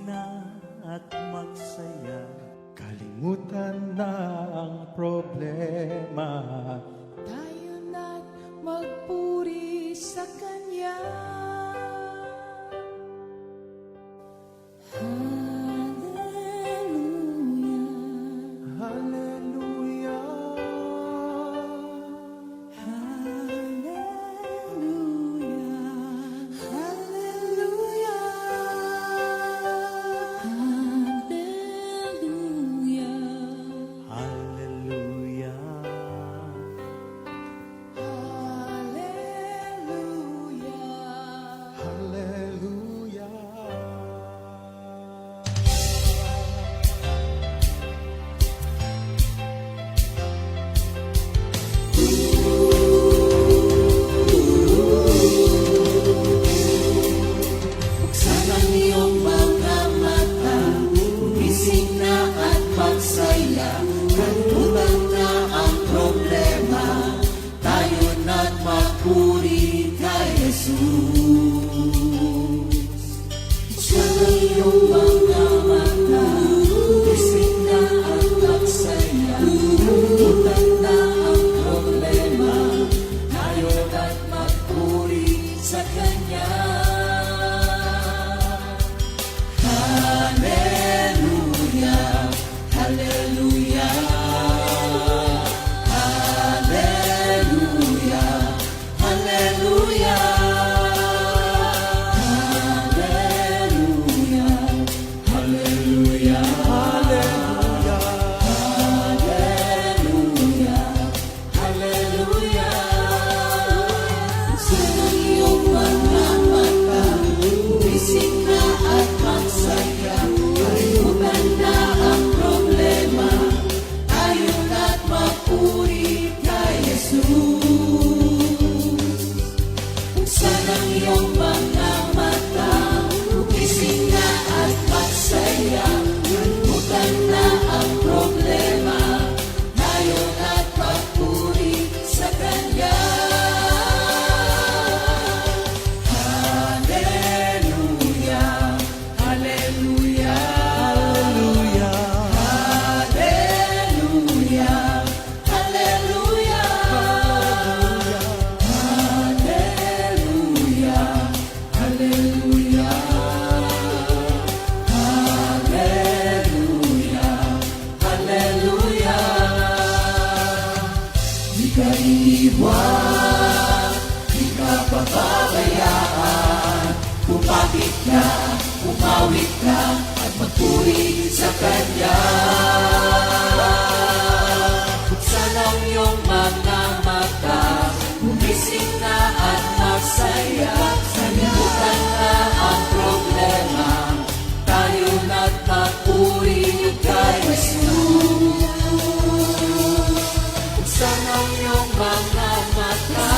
na at magsaya. Kalimutan na ang problema. Tayo na't magpuri sa Kanya. Hallelujah. Hallelujah. Umawit ka at magpuri sa Kanya. Buksan ang iyong mga mata, gumising na at magsaya. Kalimutan na ang problema, tayo na't magpuri kay Jesus. Buksan ang iyong mga mata,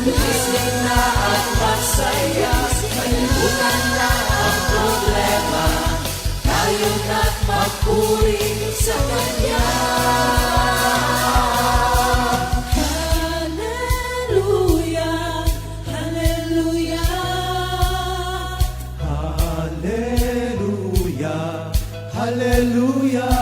gumising na at magsaya. Kalimutan na ang problema, tayo na't magpuri sa Kanya. Hallelujah, hallelujah. Hallelujah. Hallelujah.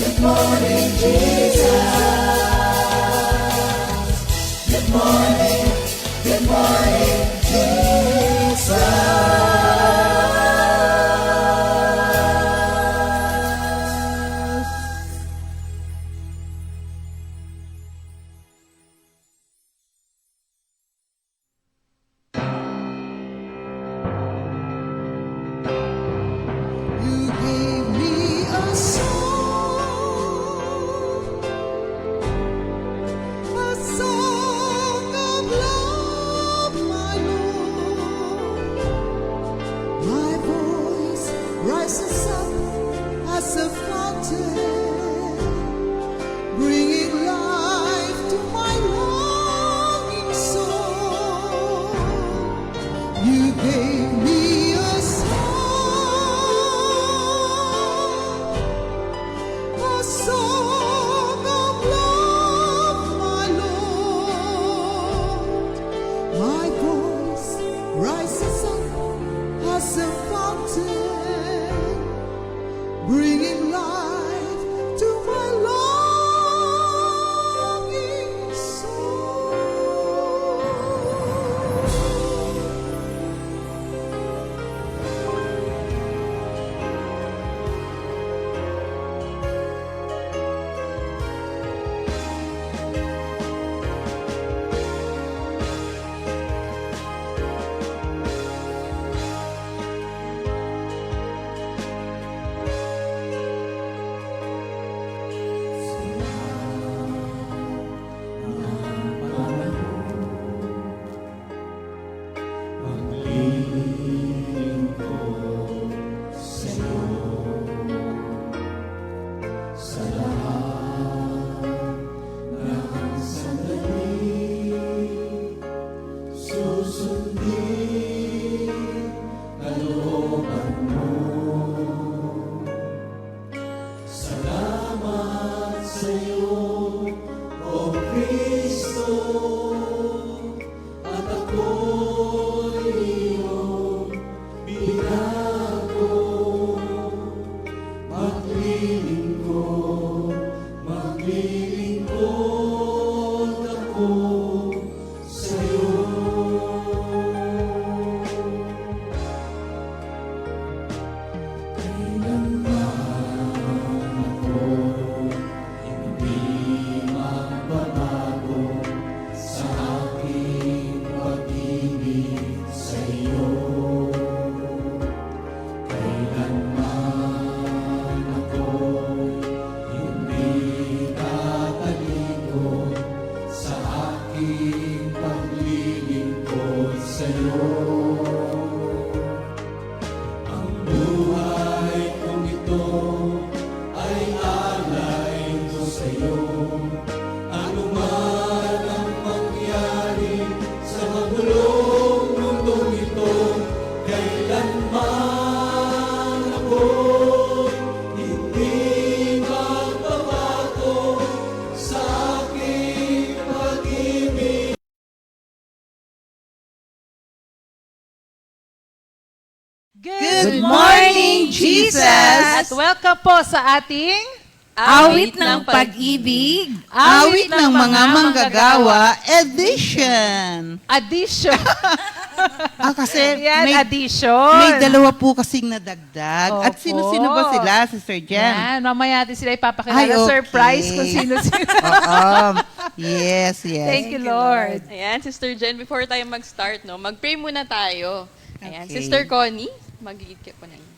Good morning, Jesus. Good morning, good morning, Jesus. aking paglilingkod sa'yo. Ang buhay kong ito ay alay ko sa'yo. Ano man ang mangyari sa magulong mundong ito, kailanman ako'y hindi magbabago sa aking pag-ibig. Good morning, Jesus! At welcome po sa ating Awit ng pag-ibig, awit ng mga manggagawa, edition. addition. Kasi Yan, may addition. dalawa po kasing nadagdag. At Opo. sino-sino ba sila, Sister Jen? Yan, mamaya natin sila ipapakilala. Ay, okay. Surprise kung sino-sino. Oo. Yes, yes. Thank you, Lord. Ayan, Sister Jen, before tayo mag-start, no, mag-pray muna tayo. Ayan, Okay. Sister Connie, mag-lead ka po na yun.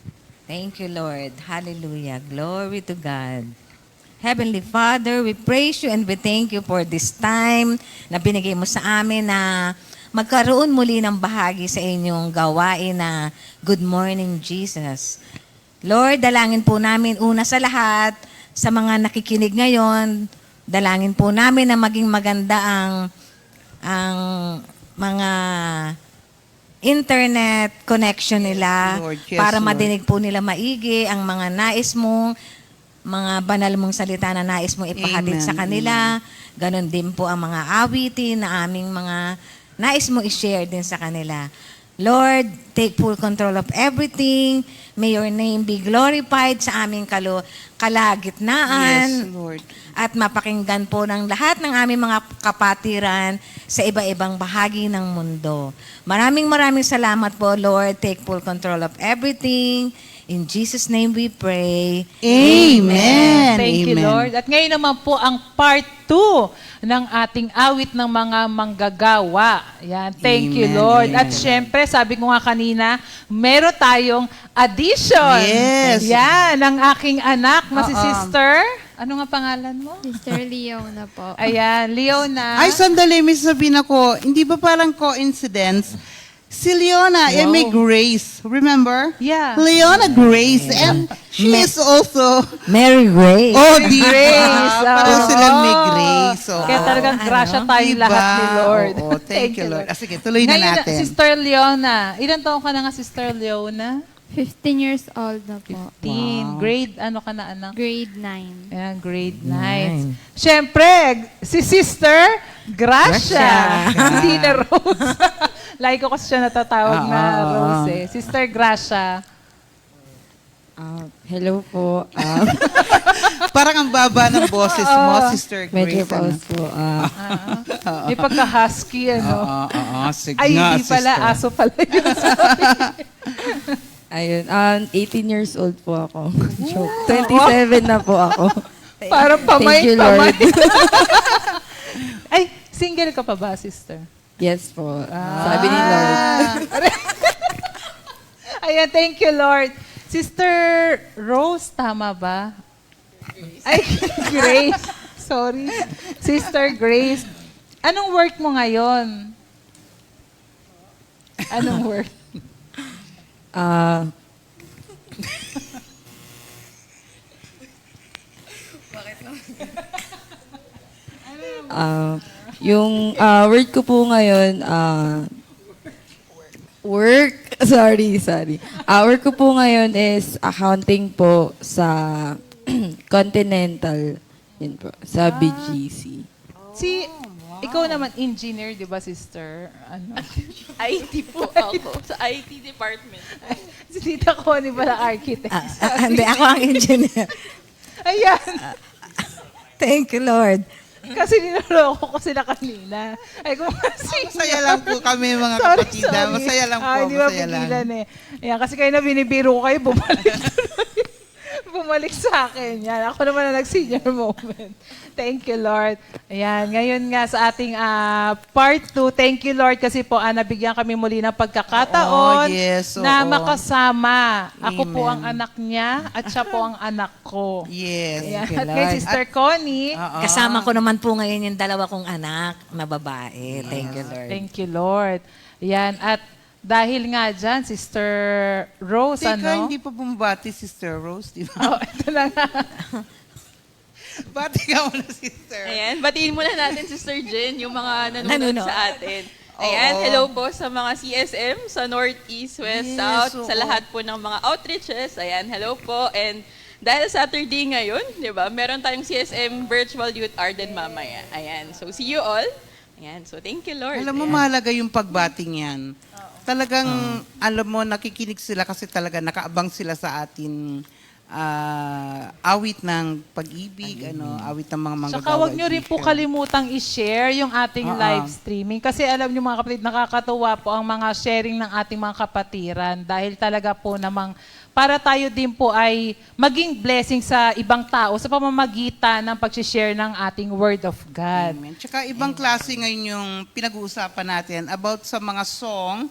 Thank you, Lord. Hallelujah. Glory to God. Heavenly Father, we praise you and we thank you for this time na binigay mo sa amin na magkaroon muli ng bahagi sa inyong gawain na Good Morning, Jesus. Lord, dalangin po namin una sa lahat, sa mga nakikinig ngayon, dalangin po namin na maging maganda ang mga internet connection nila Lord, yes, para Lord. madinig po nila maigi ang mga nais mong, mga banal mong salita na nais mong ipahatid Amen. sa kanila. Ganon din po ang mga awitin na aming mga nais mong i-share din sa kanila. Lord, take full control of everything. May your name be glorified sa aming kalagitnaan. Yes, Lord. At mapakinggan po ng lahat ng aming mga kapatiran sa iba-ibang bahagi ng mundo. Maraming salamat po, Lord. Take full control of everything. In Jesus' name we pray. Amen. Thank you, Amen. Lord. At ngayon naman po ang part 2 ng ating awit ng mga manggagawa. Yan. Thank you, Amen, Lord. amen. At syempre, sabi ko nga kanina, meron tayong addition. Yes. Yan, ang aking anak na si Oo. Sister. Ano nga pangalan mo? Mr. Leona po. Ayan, Leona. Ay, sandali, may sabihin ako, hindi ba parang coincidence? Si Leona, may Grace. Remember? Yeah. Leona Grace. And she is also... Mary Grace. Oh, di Grace. ba? Parang Oo. silang may Grace. Oh. Kaya talagang grasya Ano? tayo Diba? lahat ni Lord. Oo, thank you, Lord. Sige, tuloy na Ngayon, natin. Sister Leona. Ilan taon ka na nga, Sister Leona? 15 years old na po. 15. Grade, ano ka na, anak? Grade 9. Ayan, grade 9. Siyempre, si Sister Gracia. Hindi na Rose. Lagi ko kasi siya natatawag na Rose eh. Sister Gracia. Hello po. Parang ang baba ng boses mo, Sister Medyo Grace. pause po. May pagka-husky, ano? Sige Ay, nga, hindi pala. sister. Aso pala yun. Ayun, 18 years old po ako. Joke. 27 na po ako. Parang pamay. Thank you, Lord. Ay, single ka pa ba, Sister? Yes po. Sabi ni Lord. Ayan, thank you, Lord. Sister Rose, tama ba? Ay, Grace. Sorry. Sister Grace. Anong work mo ngayon? Anong work? Yung work ko po ngayon, sorry. Work ko po ngayon is accounting po sa Continental, yun po, sa BGC. Ikaw naman, engineer, di ba, sister? Ano? IT po ako, sa IT department. Si Tita Connie pala, architect. Hindi, ako ang engineer. Ayan. Thank you, Lord. Kasi niloloko ko sila kanina. Ay, kung Masaya lang po kami mga Sorry, kapatida. sorry. Masaya lang po, Hindi masaya lang. mapigilan eh. Ayan, kasi kayo na binibiro ko kayo, bumalik tuloy. bumalik sa akin. Yan, ako naman na nag-senior moment. Thank you, Lord. Ayan, ngayon nga sa ating part 2, thank you, Lord, kasi po nabigyan kami muli ng pagkakataon Oo, yes, na oo. makasama. Ako po Amen. ang anak niya at siya po ang anak ko. Yes. Ayan. Thank you, At kay Lord. Sister Connie, Kasama ko naman po ngayon yung dalawa kong anak na babae. Thank you, Lord. thank you, Lord. Ayan, at dahil nga dyan, Sister Rose, Teka, hindi pa bumabati, Sister Rose, di ba? Oh, ito na nga. Bati ka muna, Sister. Ayan, batiin muna natin, Sister Jen, yung mga nanonood Nanonood. sa atin. Ayan, Oo. hello po sa mga CSM, sa North, East, West, Yes, South, sa oo. lahat po ng mga outreaches. Ayan, hello po. And dahil Saturday ngayon, di ba, meron tayong CSM Virtual Youth Arden mamaya. Ayan, so see you all. Ayan, so thank you, Lord. Alam mo, Ayan. mahalaga yung pagbating yan. Talagang, alam mo, nakikinig sila kasi talaga nakaabang sila sa atin awit ng pag-ibig, awit ng mga manggagawa. Tsaka wag nyo rin po kalimutang i-share yung ating live streaming. Kasi alam nyo mga kapatid, nakakatuwa po ang mga sharing ng ating mga kapatiran. Dahil talaga po namang para tayo din po ay maging blessing sa ibang tao sa pamamagitan ng pag-share ng ating Word of God. Amen. Tsaka ibang klase ngayon yung pinag-uusapan natin about sa mga song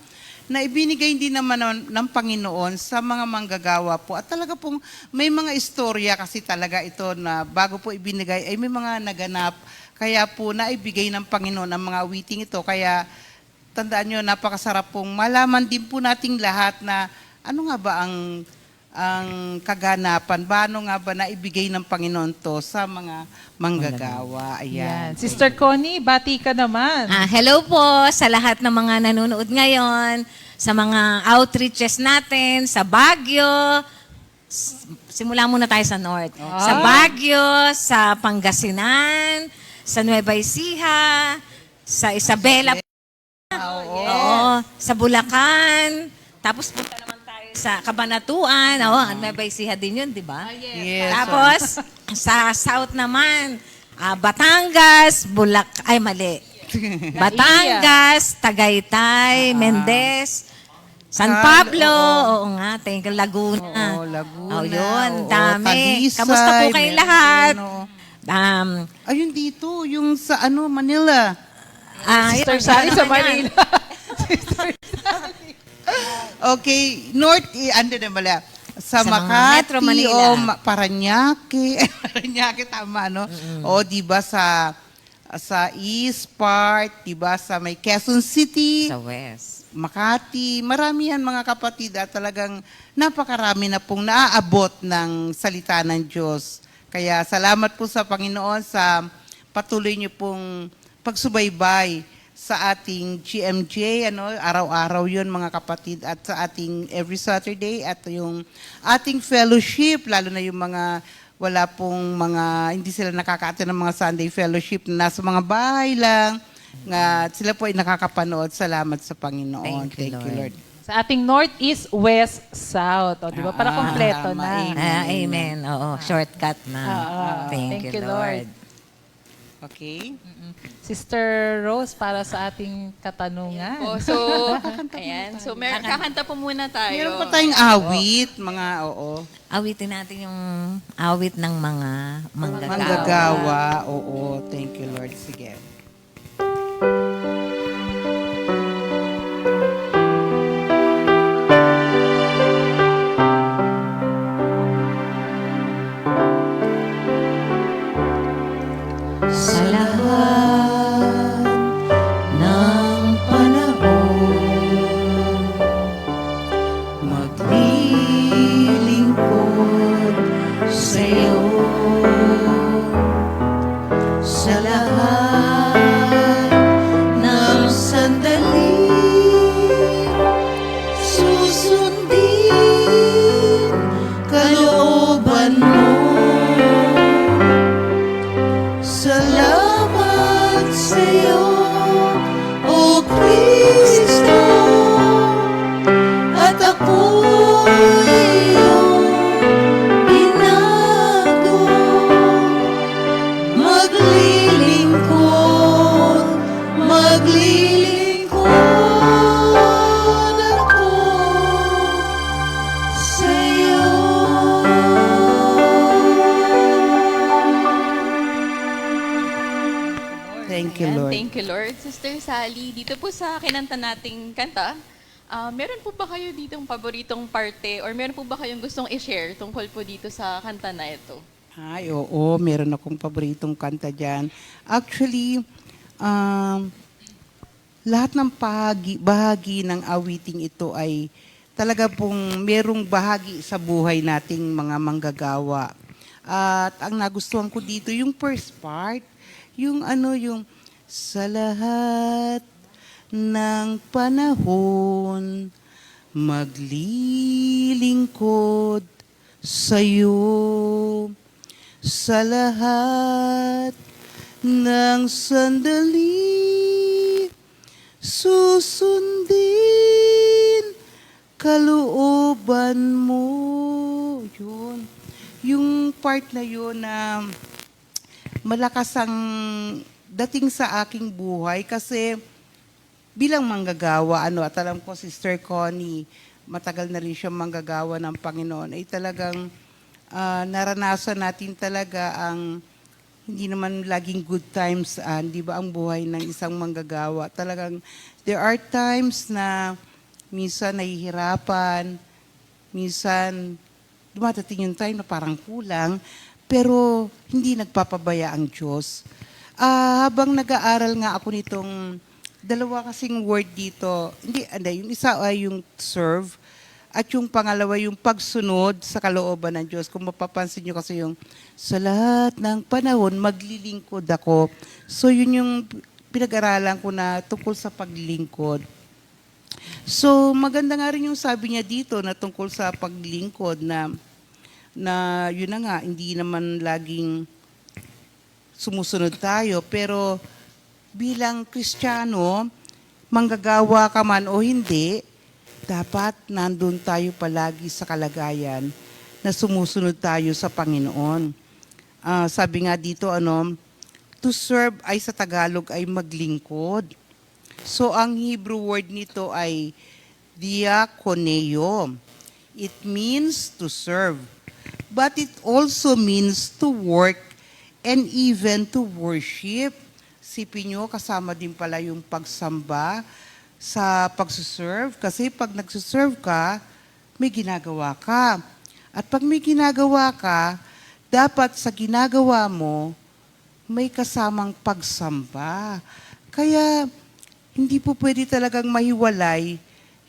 na ibinigay din naman ng Panginoon sa mga manggagawa po. At talaga pong may mga istorya kasi talaga ito na bago po ibinigay ay may mga naganap. Kaya po naibigay ng Panginoon ang mga awiting ito. Kaya tandaan nyo, napakasarap pong malaman din po nating lahat na ano nga ba ang kaganapan, paano nga ba naibigay ng Panginoon to sa mga manggagawa. Ayan. Yan. Sister Connie, bati ka naman. Hello po sa lahat ng mga nanonood ngayon, sa mga outreaches natin, sa Baguio. Simula muna tayo sa North. Sa Baguio, sa Pangasinan, sa Nueva Ecija, sa Isabela, oo, sa Bulacan. Tapos punta naman tayo sa Cabanatuan. Nueva Ecija din yun, di ba? Yes. Tapos, sa South naman, Batangas, Batangas, Tagaytay, Mendez, San Pablo, oo nga, thank you, Laguna. Oo, Laguna. Oh, yun, Oo, dami. Talisay, Kamusta po kayong meron lahat? din, oo. Um, Ayun dito, yung sa Manila. Sister yun, Sally ano sa naman yan? Manila. Okay, North, ando na mala. Sa mga Makati, Metro Manila. o Paranaque. Paranaque, tama, no? O, di ba sa East part, di ba sa may Quezon City, sa West. Makati, marami yan mga kapatid at talagang napakarami na pong naaabot ng salita ng Diyos. Kaya salamat po sa Panginoon sa patuloy niyo pong pagsubaybay sa ating GMJ, araw-araw yun mga kapatid, at sa ating every Saturday at yung ating fellowship, lalo na yung mga wala pong hindi sila nakaka-attend ng mga Sunday fellowship na nasa mga bahay lang, nga sila po ay nakakapanood. Salamat sa Panginoon. Thank you, Lord. Sa ating North, East, West, South. O, di ba? Para kompleto tama, na. Amen. Oo, shortcut na. Thank you, Lord. Okay? Sister Rose, para sa ating katanungan. Po, so, ayan. So, kakanta po muna tayo. Meron pa tayong awit, Awitin natin yung awit ng mga manggagawa. manggagawa. Oo, thank you Lord. Sige. Sa lahat ng panahon, maglilingkod sa'yo. Sa lahat ng sandali, susundin kalooban mo. Salamat sa'yo, O Kristo, at ako'y iyong binago. Maglilingkod ako sa'yo. Lord. Thank you, Lord. Sister Sally, dito po sa kinanta nating kanta, meron po ba kayo ditong paboritong parte or meron po ba kayong gustong i-share tungkol po dito sa kanta na ito? Ay, oo, meron akong paboritong kanta dyan. Actually, lahat ng bahagi ng awiting ito ay talaga pong merong bahagi sa buhay nating mga manggagawa. At ang nagustuhan ko dito, yung first part, yung sa lahat ng panahon, maglilingkod sa'yo. Sa lahat ng sandali, susundin kalooban mo. Yun. Yung part na yun na malakas ang dating sa aking buhay kasi bilang manggagawa, at alam ko, Sister Connie, matagal na rin siya manggagawa ng Panginoon, ay talagang naranasan natin talaga ang hindi naman laging good times, di ba, ang buhay ng isang manggagawa. Talagang there are times na minsan nahihirapan, minsan dumadating yung time na parang kulang, pero hindi nagpapabaya ang Diyos. Habang nag-aaral nga ako nitong dalawa kasing word dito, yung isa ay yung serve, at yung pangalawa yung pagsunod sa kalooban ng Diyos. Kung mapapansin nyo kasi yung sa lahat ng panahon, maglilingkod ako. So yun yung pinag-aralan ko na tungkol sa paglingkod. So maganda nga rin yung sabi niya dito na tungkol sa paglingkod na yun na nga, hindi naman laging sumusunod tayo, pero bilang Kristiyano, manggagawa ka man o hindi, dapat nandun tayo palagi sa kalagayan na sumusunod tayo sa Panginoon. Sabi nga dito, to serve ay sa Tagalog ay maglingkod. So ang Hebrew word nito ay diakoneo. It means to serve, but it also means to work and even to worship. Sipin nyo, kasama din pala yung pagsamba sa pagsuserve. Kasi pag nagsuserve ka, may ginagawa ka. At pag may ginagawa ka, dapat sa ginagawa mo, may kasamang pagsamba. Kaya, hindi po pwede talagang mahiwalay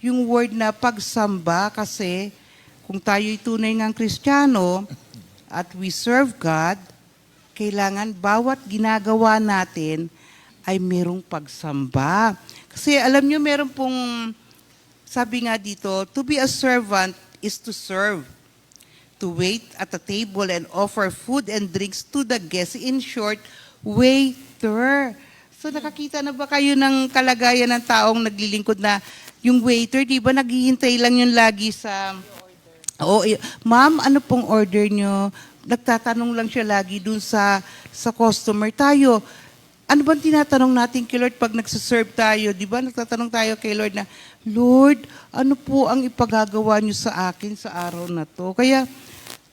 yung word na pagsamba kasi kung tayo'y tunay ngang Kristiyano at we serve God, kailangan bawat ginagawa natin ay merong pagsamba. Kasi alam nyo, meron pong, sabi nga dito, to be a servant is to serve, to wait at a table and offer food and drinks to the guests. In short, waiter. So nakakita na ba kayo ng kalagayan ng taong naglilingkod na yung waiter, di ba naghihintay lang yun lagi sa, ma'am, ano pong order nyo? Nagtatanong lang siya lagi dun sa customer. Tayo, ano bang tinatanong natin kay Lord pag nagsaserve tayo? Di ba nagtatanong tayo kay Lord na, Lord, ano po ang ipagagawa nyo sa akin sa araw na to? Kaya,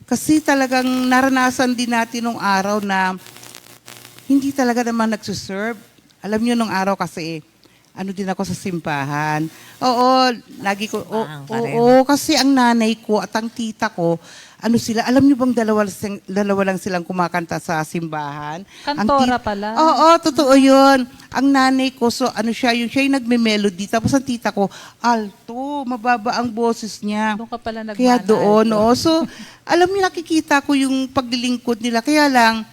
kasi talagang naranasan din natin nung araw na hindi talaga naman nagsaserve. Alam nyo nung araw kasi, din ako sa simbahan. Lagi ko, kasi ang nanay ko at ang tita ko, alam niyo bang dalawa lang silang kumakanta sa simbahan? Kantora pala. Totoo yun. Ang nanay ko, siya yung nagme-melody. Tapos ang tita ko, alto, mababa ang boses niya. Doon ka pala nagmana. Kaya doon, So, alam niyo, nakikita ko yung paglilingkod nila. Kaya lang,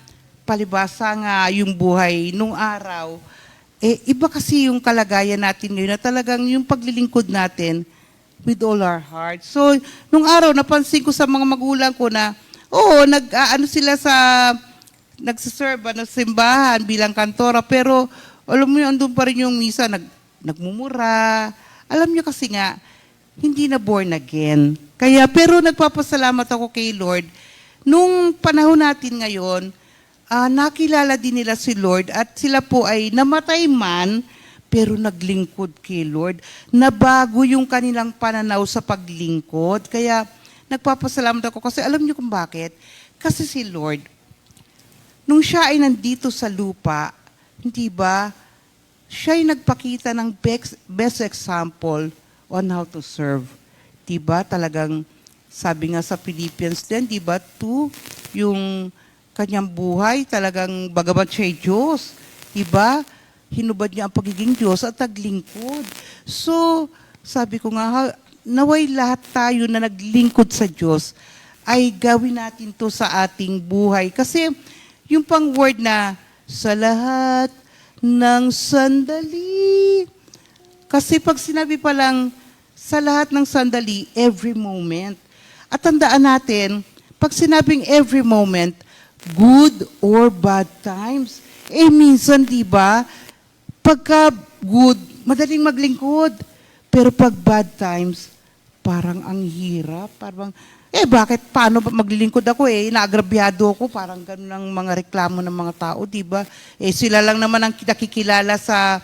palibasa nga yung buhay nung araw. Iba kasi yung kalagayan natin ngayon na talagang yung paglilingkod natin with all our heart. So, nung araw, napansin ko sa mga magulang ko na, sila nagsaserve, simbahan bilang kantora, pero, alam mo yun, andun pa rin yung misa, nagmumura. Alam nyo kasi nga, hindi na born again. Pero nagpapasalamat ako kay Lord. Nung panahon natin ngayon, nakilala din nila si Lord at sila po ay namatay man, pero naglingkod kay Lord. Nabago yung kanilang pananaw sa paglingkod. Kaya nagpapasalamat ako kasi alam niyo kung bakit? Kasi si Lord, nung siya ay nandito sa lupa, hindi ba, Siya'y nagpakita ng best example on how to serve. Diba? Talagang, sabi nga sa Philippians din, diba? 2, yung kanyang buhay, talagang bagamat siya'y Diyos. Diba? Hinubad niya ang pagiging Diyos at naglingkod. So, sabi ko nga, naway lahat tayo na naglingkod sa Diyos ay gawin natin to sa ating buhay. Kasi yung pang word na sa lahat ng sandali. Kasi pag sinabi pa lang sa lahat ng sandali, every moment. At tandaan natin, pag sinabing every moment, good or bad times, minsan, di ba, pagka good, madaling maglingkod. Pero pag bad times, parang ang hirap. Parang, bakit? Paano ba maglilingkod ako Naagrabyado ako. Parang ganun ang mga reklamo ng mga tao, di ba? Sila lang naman ang nakikilala sa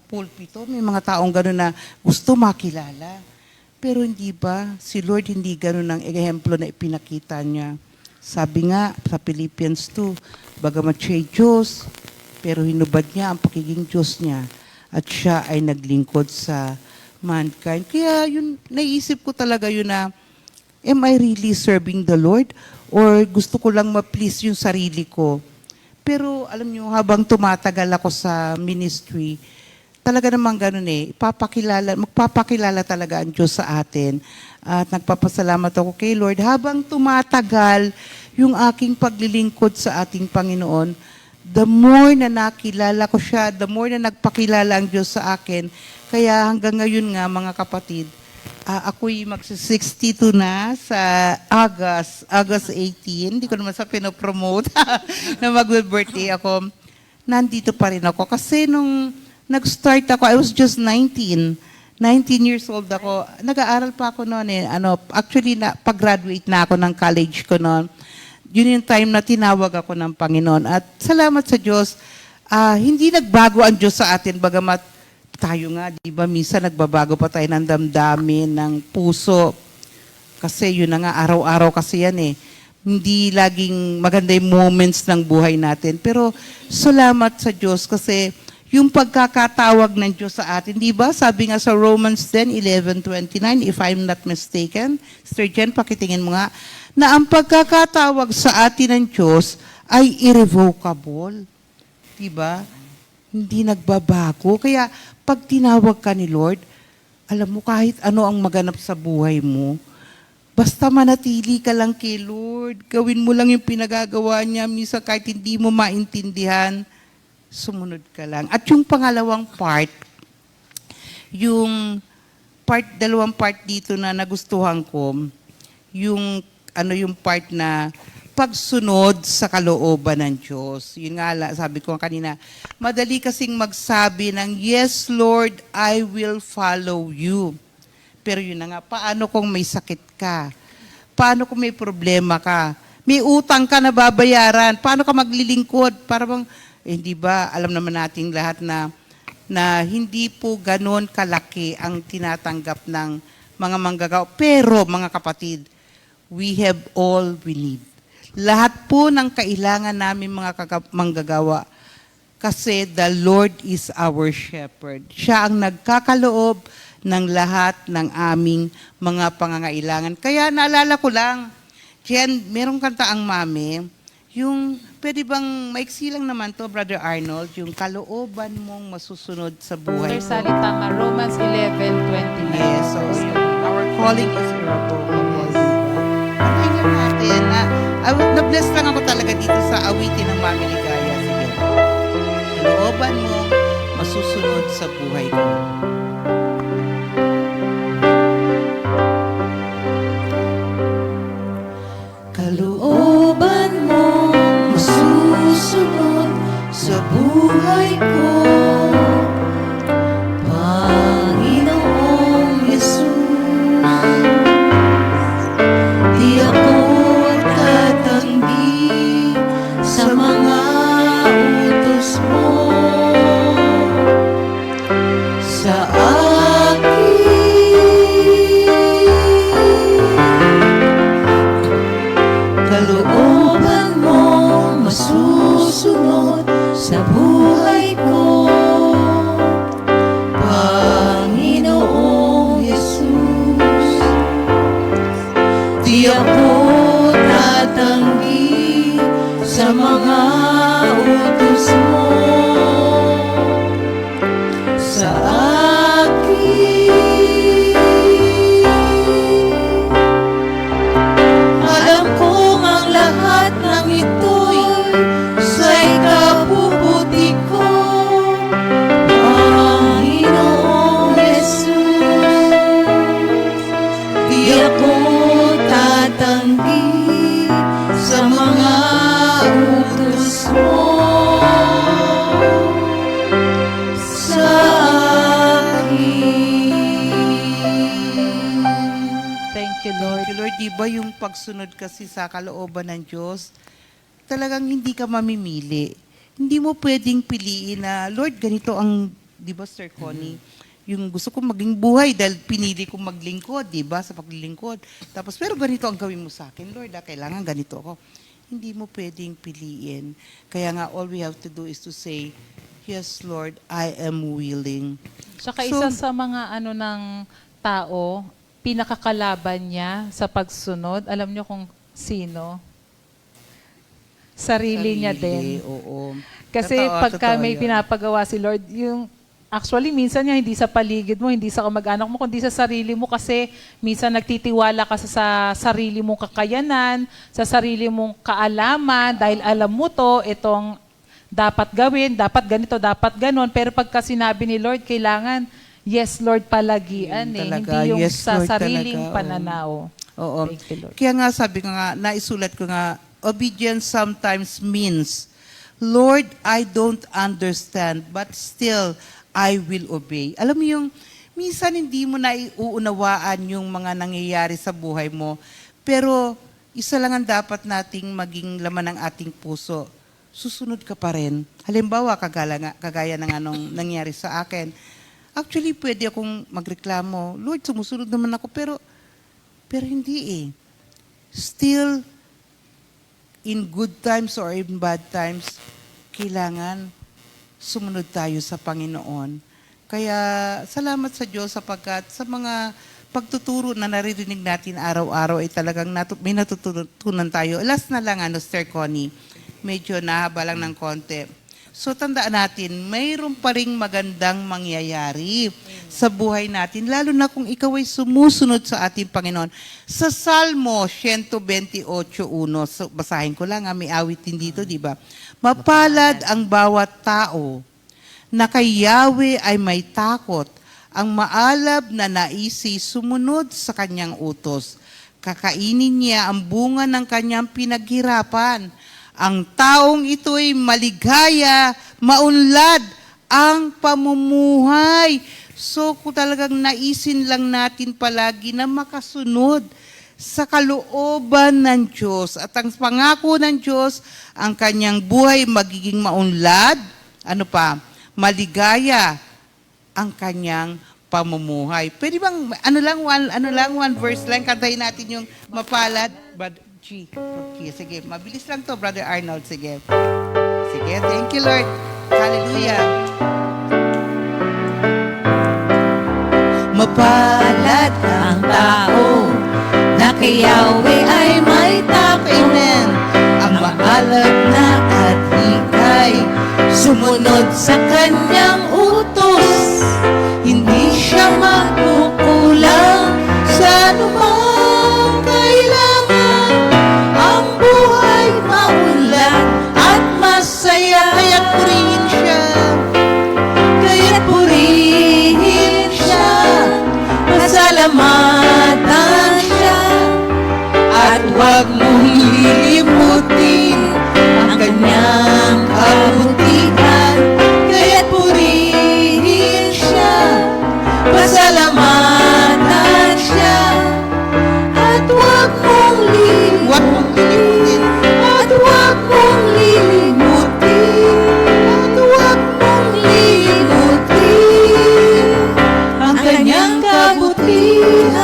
pulpito. May mga taong ganun na gusto makilala. Pero hindi ba? Si Lord hindi ganun ang ehemplo na ipinakita niya. Sabi nga sa Philippians 2, bagamat siya'y Diyos, pero hinubad niya ang pagiging Diyos niya at siya ay naglingkod sa mankind. Kaya yun, naisip ko talaga yun na, am I really serving the Lord? Or gusto ko lang ma-please yung sarili ko? Pero alam niyo, habang tumatagal ako sa ministry, talaga namang ganun magpapakilala talaga ang Diyos sa atin. At nagpapasalamat ako kay Lord. Habang tumatagal yung aking paglilingkod sa ating Panginoon, the more na nakilala ko siya, the more na nagpakilala ang Diyos sa akin. Kaya hanggang ngayon nga, mga kapatid, ako'y magsi-62 na sa August 18. Hindi ko naman sa pinopromote na mag-birthday ako. Nandito pa rin ako. Kasi nung nag-start ako, I was just 19. 19 years old ako. Nag-aaral pa ako noon Actually, pag-graduate na ako ng college ko noon. Yun yung time na tinawag ako ng Panginoon. At salamat sa Diyos, hindi nagbago ang Diyos sa atin, bagamat tayo nga, di ba, minsan nagbabago pa tayo ng damdamin, ng puso. Kasi yun na nga, araw-araw kasi yan Hindi laging maganda yung moments ng buhay natin. Pero salamat sa Diyos kasi yung pagkakatawag ng Diyos sa atin, di ba? Sabi nga sa Romans 10:11-29, if I'm not mistaken, Sister Jen, pakitingin mo nga, na ang pagkakatawag sa atin ng Diyos ay irrevocable. Di ba? Hindi nagbabago. Kaya pag tinawag ka ni Lord, alam mo kahit ano ang maganap sa buhay mo, basta manatili ka lang kay Lord, gawin mo lang yung pinagagawa niya, minsan kahit hindi mo maintindihan, sumunod ka lang. At yung pangalawang part, dalawang part dito na nagustuhan ko, yung part na pagsunod sa kalooban ng Diyos. Yun nga, sabi ko kanina, madali kasing magsabi ng, yes, Lord, I will follow you. Pero yun na nga, paano kung may sakit ka? Paano kung may problema ka? May utang ka na babayaran? Paano ka maglilingkod? Para bang, hindi ba, alam naman nating lahat na hindi po ganon kalaki ang tinatanggap ng mga manggagawa. Pero, mga kapatid, we have all we need. Lahat po ng kailangan namin mga manggagawa kasi the Lord is our shepherd. Siya ang nagkakaloob ng lahat ng aming mga pangangailangan. Kaya naalala ko lang, Jen, merong kanta ang mami, yung pwede bang maiksi lang naman to, Brother Arnold, yung kalooban mong masusunod sa buhay. Sister Sally, tama. Romans 11:29. Yes, so our calling is irrevocable. Tingnan natin na-bless lang ako talaga dito sa awitin ng Mami Ligaya. Sige. Kalooban mo, masusunod sa buhay ko. Kalooban mo masusunod sa buhay ko, Panginoong Yesus. Di ako tatanggi sa mga utos mo sa kalooban mo masusunod sa buhay ko. iba yung pagsunod kasi sa kalooban ng Diyos. Talagang hindi ka mamimili. Hindi mo pwedeng piliin na, Lord, ganito ang, di ba, Sir Connie? Yung gusto kong maging buhay dahil pinili kong maglingkod, di ba, sa paglilingkod. Tapos, pero ganito ang gawin mo sa akin, Lord, kailangan ganito ako. Hindi mo pwedeng piliin. Kaya nga, all we have to do is to say, yes, Lord, I am willing. Tsaka So- isa sa mga ng tao, pinakakalaban niya sa pagsunod, alam niyo kung sino? Sarili niya din. Oo. Kasi Totoo, pagka totoo may yun. pinapagawa si Lord, actually minsan niya hindi sa paligid mo, hindi sa kamag-anak mo, kundi sa sarili mo kasi minsan nagtitiwala ka sa sarili mong kakayanan, sa sarili mong kaalaman, dahil alam mo to, itong dapat gawin, dapat ganito, dapat ganon. Pero pagka sinabi ni Lord, kailangan, yes Lord palagian Yun hindi talaga. yung Yes, sa Lord, sariling talaga. pananaw. Oo. Thank you, Lord. Kaya nga sabi ko nga, naisulat ko nga, obedience sometimes means, Lord, I don't understand, but still, I will obey. Alam mo yung, minsan hindi mo na iuunawaan yung mga nangyayari sa buhay mo, pero isa lang ang dapat nating maging laman ng ating puso. Susunod ka pa rin. Halimbawa, kagaya ng anong nangyari sa akin. Actually, pwede akong magreklamo, Lord, sumusunod naman ako, pero hindi eh. Still, in good times or in bad times, kailangan sumunod tayo sa Panginoon. Kaya salamat sa Diyos sapagkat sa mga pagtuturo na naririnig natin araw-araw ay talagang may natutunan tayo. Last na lang, Sir Connie, medyo nahaba lang ng konti. So tandaan natin, mayroon pa ring magandang mangyayari sa buhay natin, lalo na kung ikaw ay sumusunod sa ating Panginoon. Sa Salmo 128:1, so basahin ko lang, may awit din dito, di ba? Mapalad ang bawat tao na kay Yahweh ay may takot, ang maalab na naisi sumunod sa kanyang utos. Kakainin niya ang bunga ng kanyang pinaghirapan. Ang taong ito'y maligaya, maunlad ang pamumuhay. So kung talagang naisin lang natin palagi na makasunod sa kalooban ng Diyos at ang pangako ng Diyos, ang kanyang buhay magiging maunlad, maligaya ang kanyang pamumuhay. Pwede bang, one verse lang, kantahin natin yung mapalad, but G. Okay, sige, mabilis lang to, Brother Arnold, sige. Sige, thank you, Lord. Hallelujah. Mapalad ang tao na kay Yahweh ay may takot. Amen. Ang maalab na at hikay, sumunod sa kanyang utos. Hindi siya magkukulang sa anumang kailangan. Ang buhay maunlad at masaya. Kaya't purihin siya. Kaya't purihin siya, pasalamatan siya, at huwag mong lilimutin ang kanyang kabutihan. Kaya't purihin siya, pasalamatan siya, at huwag mong Huwag mong lilimutin. At huwag mong lilimutin. At huwag mong lilimutin ang kanyang kabutihan.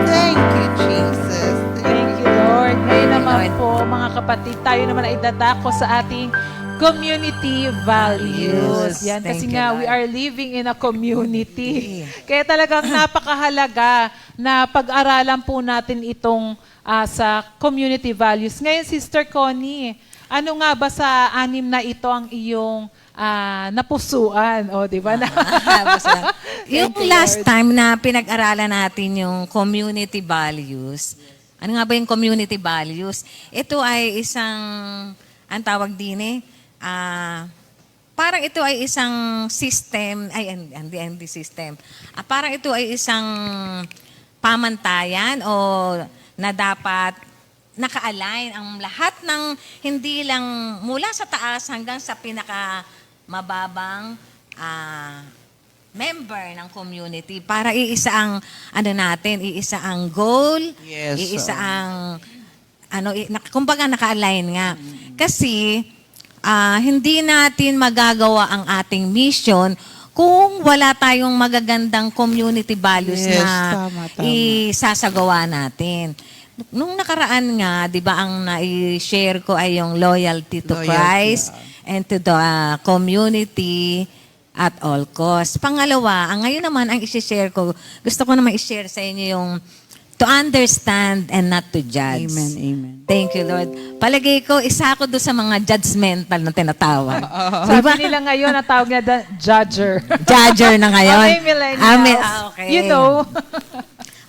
Thank you, Jesus. Thank you, Lord. Ngayon naman po, mga kapatid, tayo naman ay dadako sa ating community values. Yan, Thank kasi you, nga, Lord. we are living in a community. Kaya talagang napakahalaga na pag-aralan po natin itong sa community values. Ngayon, Sister Connie, ano nga ba sa anim na ito ang iyong napusuan? O, di ba? Yung last time na pinag-aralan natin yung community values, ano nga ba yung community values? Ito ay isang, ang tawag din parang ito ay isang system, hindi system. Parang ito ay isang pamantayan o na dapat naka-align ang lahat ng hindi lang mula sa taas hanggang sa pinaka mababang member ng community para iisa ang iisa ang goal, Yes, iisa ang kumbaga naka-align nga. Kasi hindi natin magagawa ang ating mission kung wala tayong magagandang community values Yes, na tama. isasagawa natin. Nung nakaraan nga, 'di ba, ang na-share ko ay yung loyalty to Loyalty, Christ and to the community at all costs. Pangalawa, ngayon naman ang i-share ko, gusto ko naman i-share sa inyo yung to understand and not to judge. Amen, amen. Thank you, Lord. Palagay ko, isa ako doon sa mga judgmental na tinatawag. Sabi nila ngayon, ang tawag niya judger. Judger na ngayon. Okay, millennials. Okay. You know.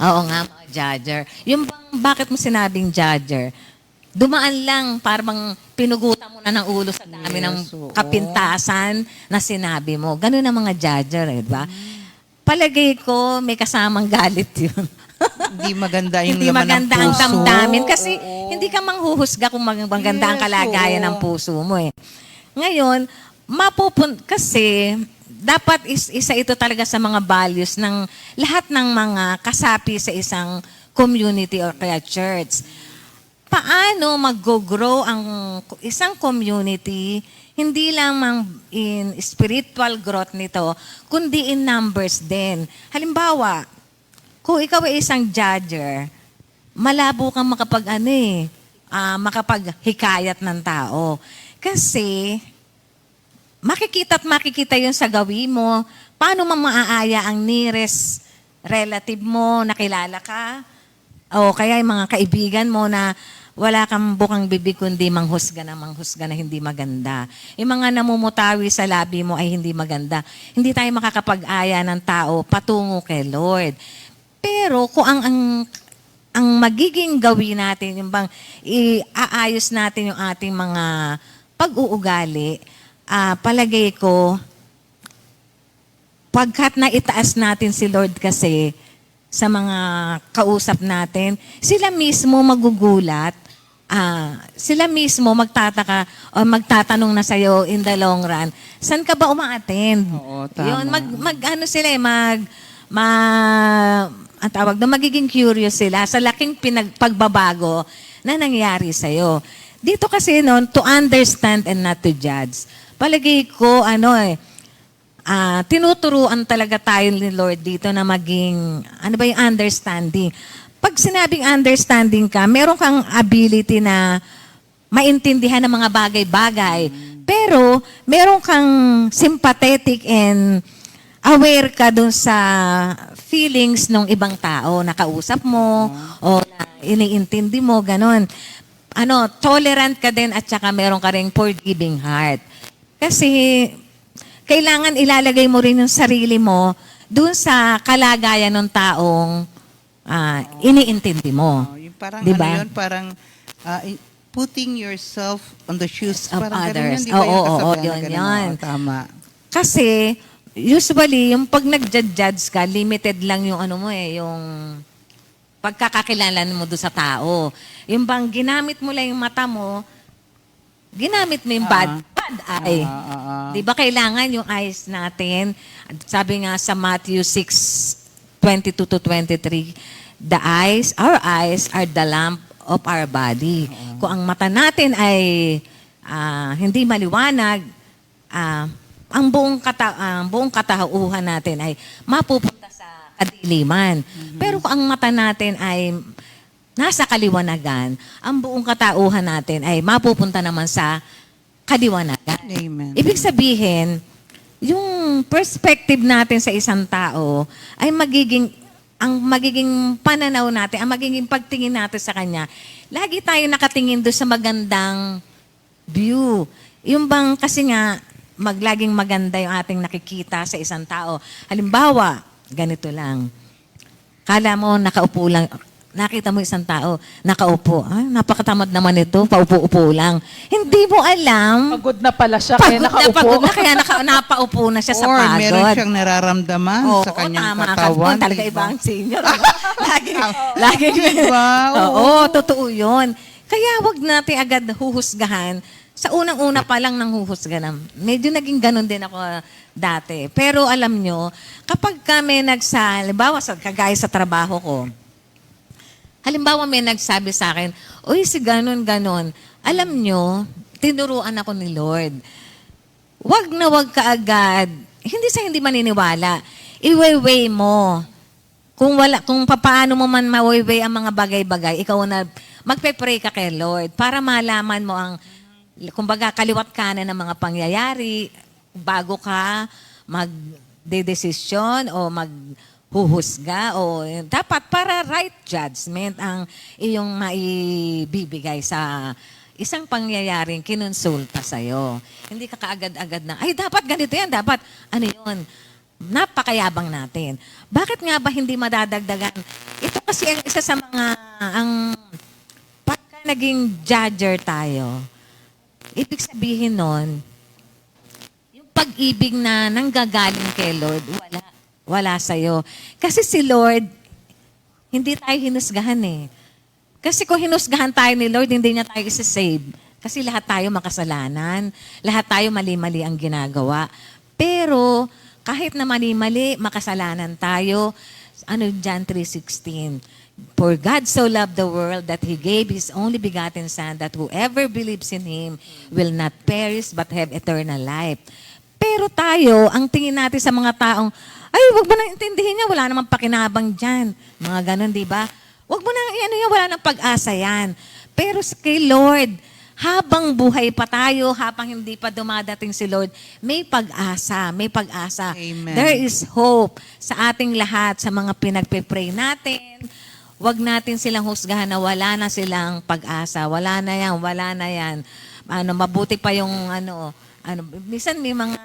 Oo nga, mga judger. Yung bakit mo sinabing judger? Dumaan lang, parang pinugutan mo na ng ulo sa dami ng kapintasan na sinabi mo. Ganun ang mga judger, di ba? Palagay ko, may kasamang galit yun. Hindi maganda yung Hindi laman maganda ng ang puso. damdamin kasi hindi ka manghuhusga kung maganda ang Yes, kalagayan oo. ng puso mo eh. Ngayon, kasi dapat isa ito talaga sa mga values ng lahat ng mga kasapi sa isang community or kaya church. Paano mag-grow ang isang community, hindi lamang in spiritual growth nito, kundi in numbers din. Halimbawa, kung ikaw ay isang judger, malabo kang makapaghikayat ng tao. Kasi, makikita yun sa gawin mo. Paano maaaya ang nearest relative mo, nakilala ka? O kaya yung mga kaibigan mo na wala kang bukang bibig kundi manghusga na hindi maganda. Yung mga namumutawi sa labi mo ay hindi maganda. Hindi tayo makakapag-aya ng tao patungo kay Lord. Pero kung ang magiging gawin natin, yung bang iaayos natin yung ating mga pag-uugali, palagay ko, pagkat na itaas natin si Lord kasi sa mga kausap natin, sila mismo magugulat, sila mismo magtataka o magtatanong na sa'yo in the long run, saan ka ba umaattend? Oo, tama. Yun, ang tawag na magiging curious sila sa laking pagbabago na nangyari sa'yo. Dito kasi noon, to understand and not to judge. Palagay ko, tinuturuan talaga tayo ni Lord dito na maging, yung understanding. Pag sinabing understanding ka, meron kang ability na maintindihan ng mga bagay-bagay. Pero, meron kang sympathetic and aware ka dun sa feelings ng ibang tao na kausap mo o na iniintindi mo, ganon. Tolerant ka din at saka meron ka ring forgiving heart. Kasi, kailangan ilalagay mo rin yung sarili mo dun sa kalagayan ng taong iniintindi mo. Yung parang Diba? parang putting yourself on the shoes Of parang others. ganun yun, di ba yung Oo, kasabihan na yun, ganun? yun. Oo, tama. Kasi, usually, yung pag nag-judge ka, limited lang yung yung pagkakakilala mo doon sa tao. Yung bang ginamit mo lang yung mata mo, ginamit mo yung bad eye. Di ba kailangan yung eyes natin? Sabi nga sa Matthew 6:22 to 23, our eyes are the lamp of our body. Kung ang mata natin ay hindi maliwanag, ang buong katauhan natin ay mapupunta sa kadiliman. Pero kung ang mata natin ay nasa kaliwanagan, ang buong katauhan natin ay mapupunta naman sa kaliwanagan. Amen. Ibig sabihin, yung perspective natin sa isang tao ay ang magiging pananaw natin, ang magiging pagtingin natin sa kanya, lagi tayo nakatingin doon sa magandang view. Yung bang kasi nga, laging maganda yung ating nakikita sa isang tao. Halimbawa, ganito lang. Kala mo, nakaupo lang. Nakita mo isang tao, nakaupo. Napakatamad naman ito, paupo-upo lang. Hindi mo alam. Pagod na pala siya, kaya nakaupo. Pagod na, kaya napaupo na siya sa Or pagod. meron siyang nararamdaman sa kanyang katawan. Talaga diba? ibang senior. lagi. Diba? Oo, totoo yun. Kaya wag natin agad huhusgahan Sa unang-una pa lang nanghuhusga na. Medyo naging ganun din ako dati. Pero alam nyo, kapag kami halimbawa kagaya sa trabaho ko, halimbawa may nagsabi sa akin, uy, si ganon. Alam nyo, tinuruan ako ni Lord. Wag na wag ka agad. Hindi sa hindi maniniwala. I-weigh mo. Kung paano mo man ma-weigh ang mga bagay-bagay, ikaw na magpe-pray ka kay Lord para malaman mo ang, kumbaga, kaliwat kanan ng mga pangyayari bago ka magdedesisyon o maghuhusga o dapat para right judgment ang iyong maibibigay sa isang pangyayaring kinonsulta sa'yo. Hindi ka kaagad-agad na, ay dapat ganito yan, dapat ano yun. Napakayabang natin. Bakit nga ba hindi madadagdagan? Ito kasi ang isa sa mga, pagka naging judger tayo, ibig sabihin nun, yung pag-ibig na nanggagaling kay Lord, wala sa'yo. Kasi si Lord, hindi tayo hinusgahan eh. Kasi kung hinusgahan tayo ni Lord, hindi niya tayo isa-save. Kasi lahat tayo makasalanan, lahat tayo mali-mali ang ginagawa. Pero, kahit na mali-mali, makasalanan tayo. John 3:16. For God so loved the world that He gave His only begotten Son, that whoever believes in Him will not perish but have eternal life. Pero tayo, ang tingin natin sa mga taong, ay, wag mo na intindihin niya, wala namang pakinabang dyan. Mga ganun, di ba? Wag mo na, wala nang pag-asa yan. Pero kay Lord, habang buhay pa tayo, habang hindi pa dumadating si Lord, may pag-asa, may pag-asa. Amen. There is hope sa ating lahat, sa mga pinagpe-pray natin. Huwag natin silang husgahan na wala na silang pag-asa. Wala na yan. Mabuti pa yung minsan may mga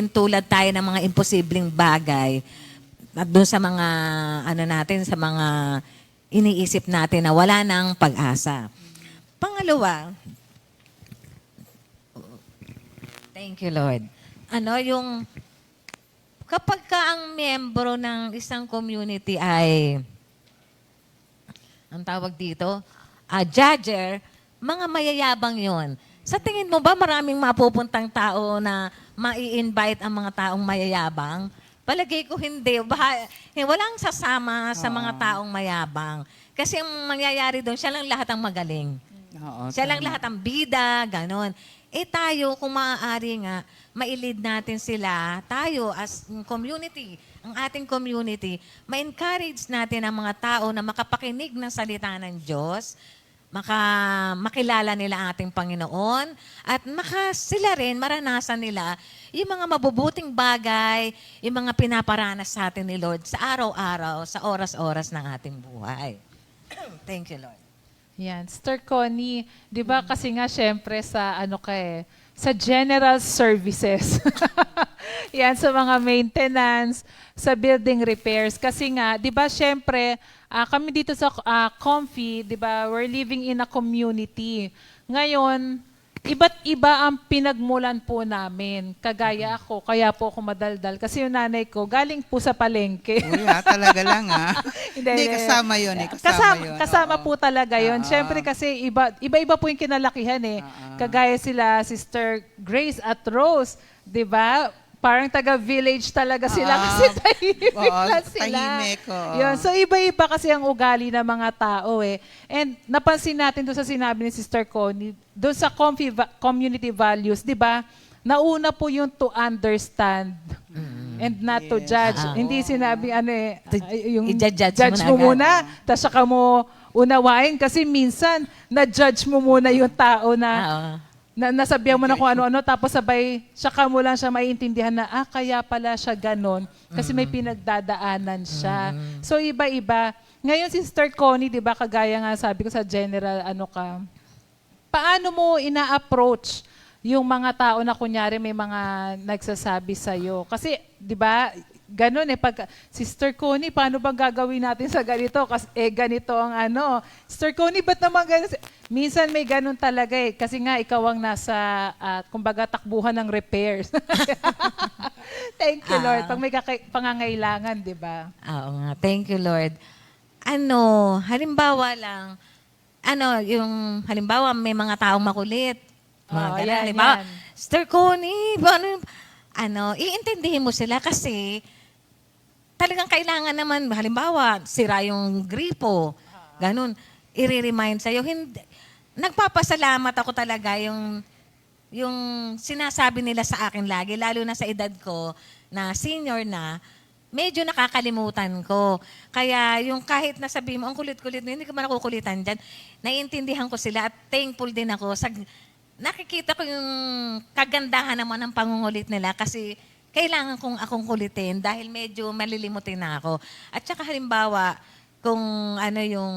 tulad tayo ng mga imposibleng bagay at doon sa mga natin, sa mga iniisip natin na wala nang pag-asa. Pangalawa, thank you, Lord. Yung kapag ka ang miyembro ng isang community ay, ang tawag dito, judger, mga mayayabang yon. Sa tingin mo ba maraming mapupuntang tao na mai-invite ang mga taong mayayabang? Palagay ko hindi. Walang sasama sa mga taong mayabang. Kasi ang mangyayari doon, siya lang lahat ang magaling. Siya lang lahat ang bida, ganon. Tayo, kung maaari nga, mailid natin sila, tayo as community, ang ating community, ma-encourage natin ang mga tao na makapakinig ng salita ng Diyos, makilala nila ang ating Panginoon, at sila rin, maranasan nila yung mga mabubuting bagay, yung mga pinaparanas sa atin ni Lord sa araw-araw, sa oras-oras ng ating buhay. Thank you, Lord. Yan. Sister Connie, di ba kasi nga syempre sa sa general services. Yan, sa mga maintenance, sa building repairs. Kasi nga, di ba syempre, kami dito sa Comfy, di ba, we're living in a community. Ngayon, iba't iba ang pinagmulan po namin. Kagaya ako, kaya po ako madaldal. Kasi yung nanay ko, galing po sa palengke. Uy, talaga lang Hindi, kasama yun Kasama po talaga yun. Siyempre kasi iba-iba po yung kinalakihan eh. Kagaya sila, Sister Grace at Rose, di ba? Parang taga-village talaga sila kasi tahimik lang sila. Tahimik, Yun. So iba-iba kasi ang ugali ng mga tao eh. And napansin natin doon sa sinabi ni Sister Connie, doon sa community values, di ba? Nauna po yung to understand and not to judge. Hindi sinabi yung judge mo muna, tapos saka mo unawain kasi minsan na-judge mo muna yung tao na nasabihan mo na kung ano-ano, tapos sabay, saka mo lang siya maiintindihan na, kaya pala siya ganon, kasi may pinagdadaanan siya. So, iba-iba. Ngayon, si Sister Connie, di ba, kagaya nga sabi ko sa general, paano mo ina-approach yung mga tao na kunyari may mga nagsasabi sa'yo? Kasi, di ba, ganon pag Sister Connie, paano bang gagawin natin sa ganito? Kasi ganito ang Sister Connie, ba't naman ganito? Minsan may ganon talaga kasi nga ikaw ang nasa, kumbaga, takbuhan ng repairs. Thank you, Lord. Pag may pangangailangan, di ba? Oo nga. Thank you, Lord. Halimbawa lang, halimbawa may mga taong makulit. Mga Oh, ganun, yan, di ba? yan. Sister Connie, iintindihin mo sila kasi talagang kailangan naman, halimbawa, sira yung gripo, ganun, i-remind sa'yo. Hindi, nagpapasalamat ako talaga yung sinasabi nila sa akin lagi, lalo na sa edad ko na senior na, medyo nakakalimutan ko. Kaya yung kahit nasabi mo, ang kulit-kulit mo, hindi ka man nakukulitan dyan, naiintindihan ko sila at thankful din ako sa nakikita ko yung kagandahan naman ng pangungulit nila kasi kailangan kong akong kulitin dahil medyo malilimutin na ako. At saka halimbawa, kung ano yung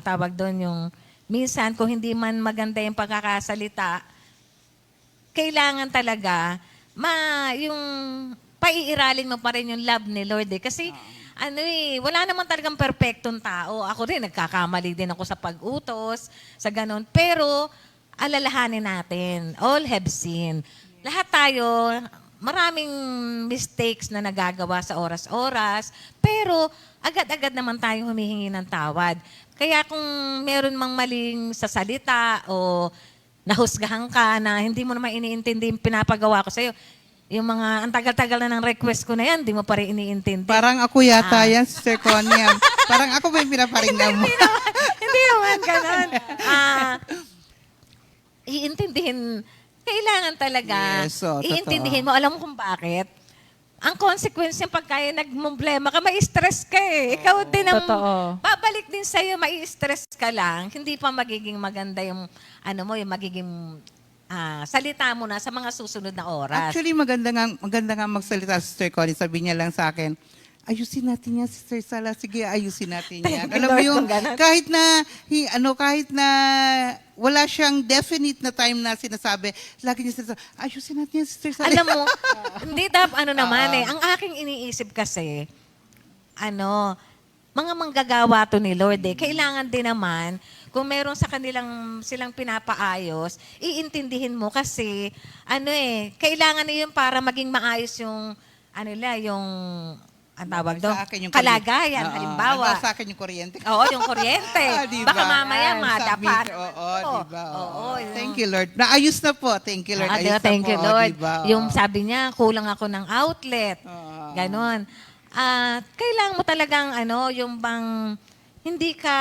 tawag doon yung minsan kung hindi man maganda yung pagkakasalita, kailangan talaga yung paiiralin mo pa rin yung love ni Lord eh. Kasi wala naman talagang perfectong tao. Ako rin, nagkakamali din ako sa pag-utos, sa ganun. Pero, alalahanin natin, all have sinned. Lahat tayo, maraming mistakes na nagagawa sa oras-oras, pero agad-agad naman tayong humihingi ng tawad. Kaya kung meron mang maling sa salita o nahusgahan ka na hindi mo naman iniintindi yung pinapagawa ko sa'yo, yung mga, ang tagal-tagal na ng request ko na yan, di mo pa rin iniintindi. Parang ako yata yan, Sister Connie. Parang ako ba yung pinaparinggan mo? Hindi naman ganun. Iintindihin, kailangan talaga, Yes, totoo. iintindihin mo. Alam mo kung bakit? Ang consequence yung pagkaya nagmumblema ka, mai-stress ka eh. Ikaw din ang, Totoo. babalik din sa'yo, mai-stress ka lang. Hindi pa magiging maganda yung, yung magiging salita mo na sa mga susunod na oras. Actually, maganda nga magsalita, Sister Connie. Sabi niya lang sa akin, ayusin natin yan, Sister Sala. Sige, ayusin natin yan. Alam mo yung, kahit na wala siyang definite na time na sinasabi, lagi niya sinasabi, ayusin natin yan, Sister Sala. Alam mo, hindi naman ang aking iniisip kasi, mga manggagawa to ni Lord eh. Kailangan din naman, kung meron sa silang pinapaayos, iintindihin mo kasi, kailangan na yun para maging maayos yung, ang tawag doon, Sa akin yung kalagayan, Oo, halimbawa. sa akin yung kuryente. Oo, yung kuryente. Diba? Baka mamaya madapat. Oo, diba? Oo. Thank you, Lord. Naayos na po. Thank you, Lord. Ayos na Thank po. you, Lord. Diba? Yung sabi niya, kulang ako ng outlet. Ganon. Kailangan mo talagang, yung bang hindi ka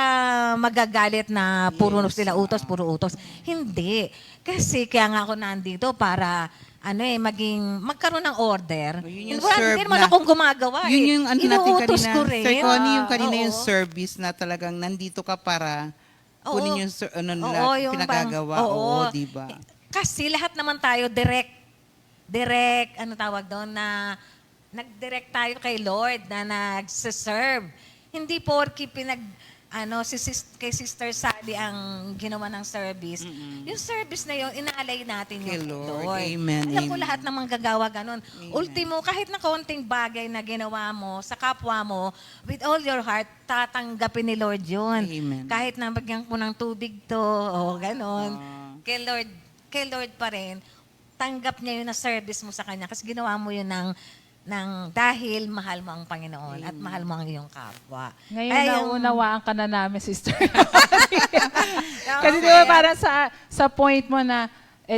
magagalit na puro sila utos, puro utos. Hindi. Kasi kaya nga ako nandito para magkaroon ng order. Yun yung Wala serve din naman na- akong gumagawa. Yun yung natin Inuutos kanina. ko rin. Sir Connie, yung kanina Oo. yung service na talagang nandito ka para kunin yung nila, yung pinagagawa. Oo, diba? Kasi lahat naman tayo direct, tawag doon, na nag-direct tayo kay Lord na nagsiserve. Hindi porky kay Sister Sally ang ginawa ng service. Yung service na yun, inaalay natin Kay yung Lord. Amen, Alam ko amen. lahat ng manggagawa ganun. Ultimo, kahit na konting bagay na ginawa mo sa kapwa mo, with all your heart, tatanggapin ni Lord yun. Amen. Kahit na bagyan ko ng tubig to, o ganon. Kay Lord pa rin, tanggap niya yun na service mo sa Kanya kasi ginawa mo yun dahil mahal mo ang Panginoon at mahal mo ang iyong kapwa. Ngayon naunawaan ka na namin, Sister. Kasi di ba parang sa point mo na,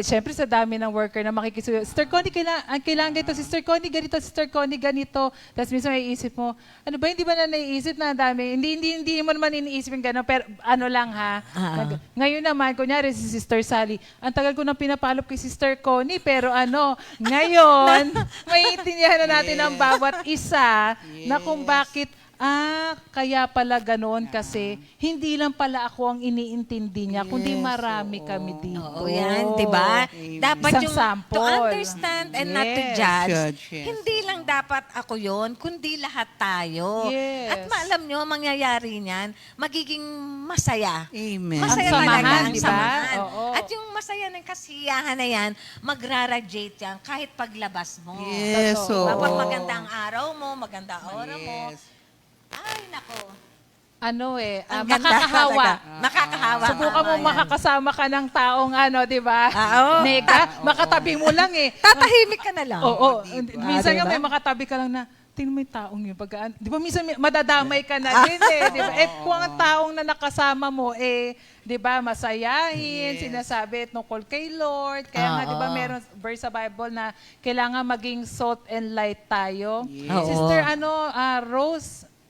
syempre sa dami ng worker na makikisuyo, Sister Connie, kailangan ganito, Sister Connie, ganito, Sister Connie, ganito. Tapos minsan may isip mo, hindi ba na naiisip na dami? Hindi mo naman iniisip yung gano'n, pero lang ha. Ngayon naman, kunyari si Sister Sally, ang tagal ko nang pinapalop kay Sister Connie, pero ngayon, maiintindihan na natin ang bawat isa na kung bakit kaya pala ganoon kasi hindi lang pala ako ang iniintindi niya, kundi marami kami dito. Oo, yan, di ba? Dapat Isang yung sample. to understand and not to judge. Yes. Hindi lang dapat ako yon, kundi lahat tayo. Yes. At maalam nyo, mangyayari niyan, magiging masaya. Amen. Masaya Ang samahan, talaga ang di ba? samahan. Oo. At yung masaya ng kasiyahan na yan, magraradiate yan kahit paglabas mo. Yes, oo. Kapag maganda ang araw mo, maganda ang oras mo. Yes. Ay, nako. Ang Ang ganda makakahawa. talaga. Makakahawa. Subukan mo Tama yan. makakasama ka ng taong di ba? Oo. Nega, makatabi mo lang eh. Tatahimik ka na lang. Oo. diba? Minsan nga may makatabi ka lang na, tingnan mo yung taong yun. Di ba minsan madadamay ka na din eh. Di ba? Kung ang taong na nakasama mo di ba, masayahin, sinasabi tungkol kay Lord. Kaya nga, di ba, meron verse sa Bible na kailangan maging salt and light tayo. Sister,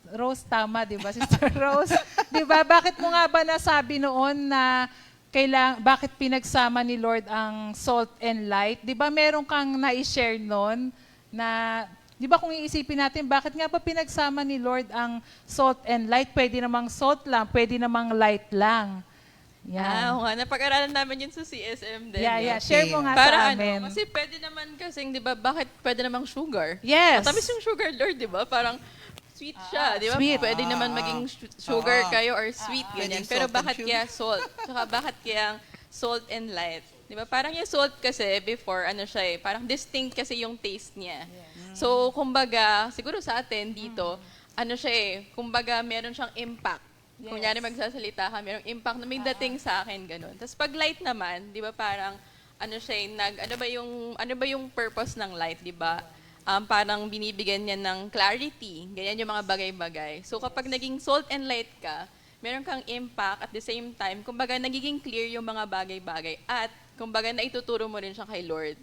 Rose, tama, di ba? Sister Rose, di ba, bakit mo nga ba nasabi noon na bakit pinagsama ni Lord ang salt and light? Di ba meron kang na-share noon na, di ba kung iisipin natin, bakit nga ba pinagsama ni Lord ang salt and light? Pwede namang salt lang, pwede namang light lang. Yan. Oo nga, napag-aralan namin yun sa CSM din. Yeah. Share mo nga Para sa amin. kasi pwede naman kasing, di ba, bakit pwede namang sugar? Yes. Matamis yung sugar, Lord, di ba? Parang sweet siya, di ba? Sweet. Pwede naman maging sugar kayo or sweet, ganyan. Pwedeng Pero salt and bakit sugar. kaya salt? Tsaka bakit kaya salt and light? Di ba? Parang yung salt kasi before, parang distinct kasi yung taste niya. So, kumbaga, siguro sa atin dito, kumbaga meron siyang impact. Kunyari magsasalita ka, merong impact na may dating sa akin, ganun. Tapos pag light naman, di ba parang, ano ba yung purpose ng light, di ba? Parang binibigyan niya ng clarity, ganyan yung mga bagay-bagay. So kapag naging salt and light ka, meron kang impact at the same time, kumbaga nagiging clear yung mga bagay-bagay at kumbaga naituturo mo rin siya kay Lord.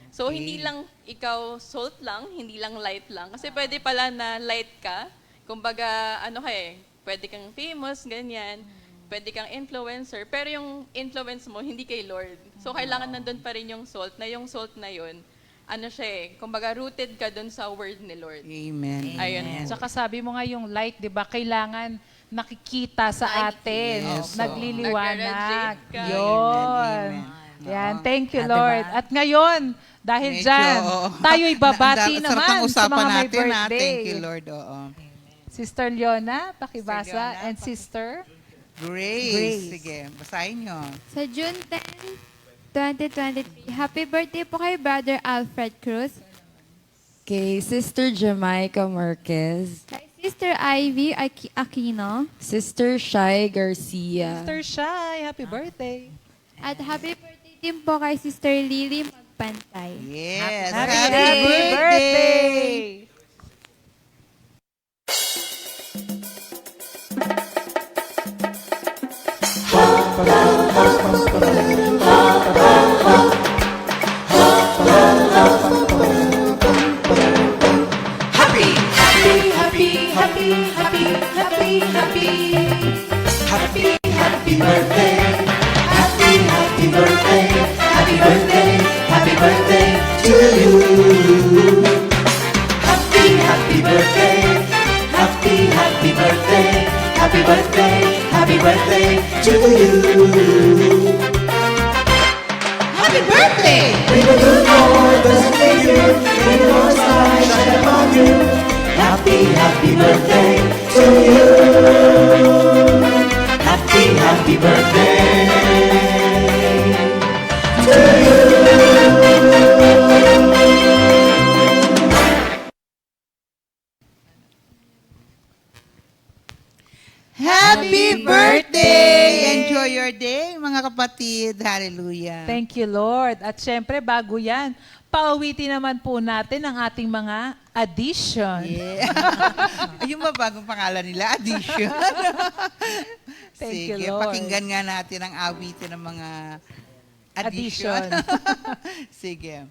So hindi lang ikaw salt lang, hindi lang light lang. Kasi pwede pala na light ka, kumbaga pwede kang famous, ganyan. Pwede kang influencer, pero yung influence mo, hindi kay Lord. So, kailangan nandun pa rin yung salt na yun, kumbaga rooted ka dun sa word ni Lord. Amen. Ayun. Tsaka sabi mo nga yung light, di ba, kailangan nakikita sa atin. Yes. Nagliliwanag. Nag-radiate ka. Yun. Amen. Yan, thank you, Diba? Lord. At ngayon, dahil dyan, tayo'y babati naman sa mga may natin, birthday. Thank you, Lord. Sister Leona, pakibasa. Sister Leona, And Sister? Grace. Sige, basahin nyo. Sa June 10, 2023, happy birthday po kay Brother Alfred Cruz, Kay Sister Jamaica Marquez, kay Sister Ivy Aquino, Sister Shai Garcia, Sister Shai, happy birthday. at happy birthday din po kay Sister Lily Magpantay. Yes. Happy birthday! Happy birthday, happy birthday, happy birthday, happy birthday to you. Happy birthday, happy birthday, happy birthday, happy birthday to you. Happy birthday! May the good Lord bless you, may the Lord's light shine upon you. Happy birthday to you. Happy birthday to you. Happy birthday! Enjoy your day, mga kapatid. Hallelujah. Thank you, Lord. At syempre, bago yan, pauwitin naman po natin ang ating mga addition. Yeah. Ayun ba bagong pangalan nila? Addition. Thank you, Sige, Lord. pakinggan nga natin ang awitin ng mga addition. Sige.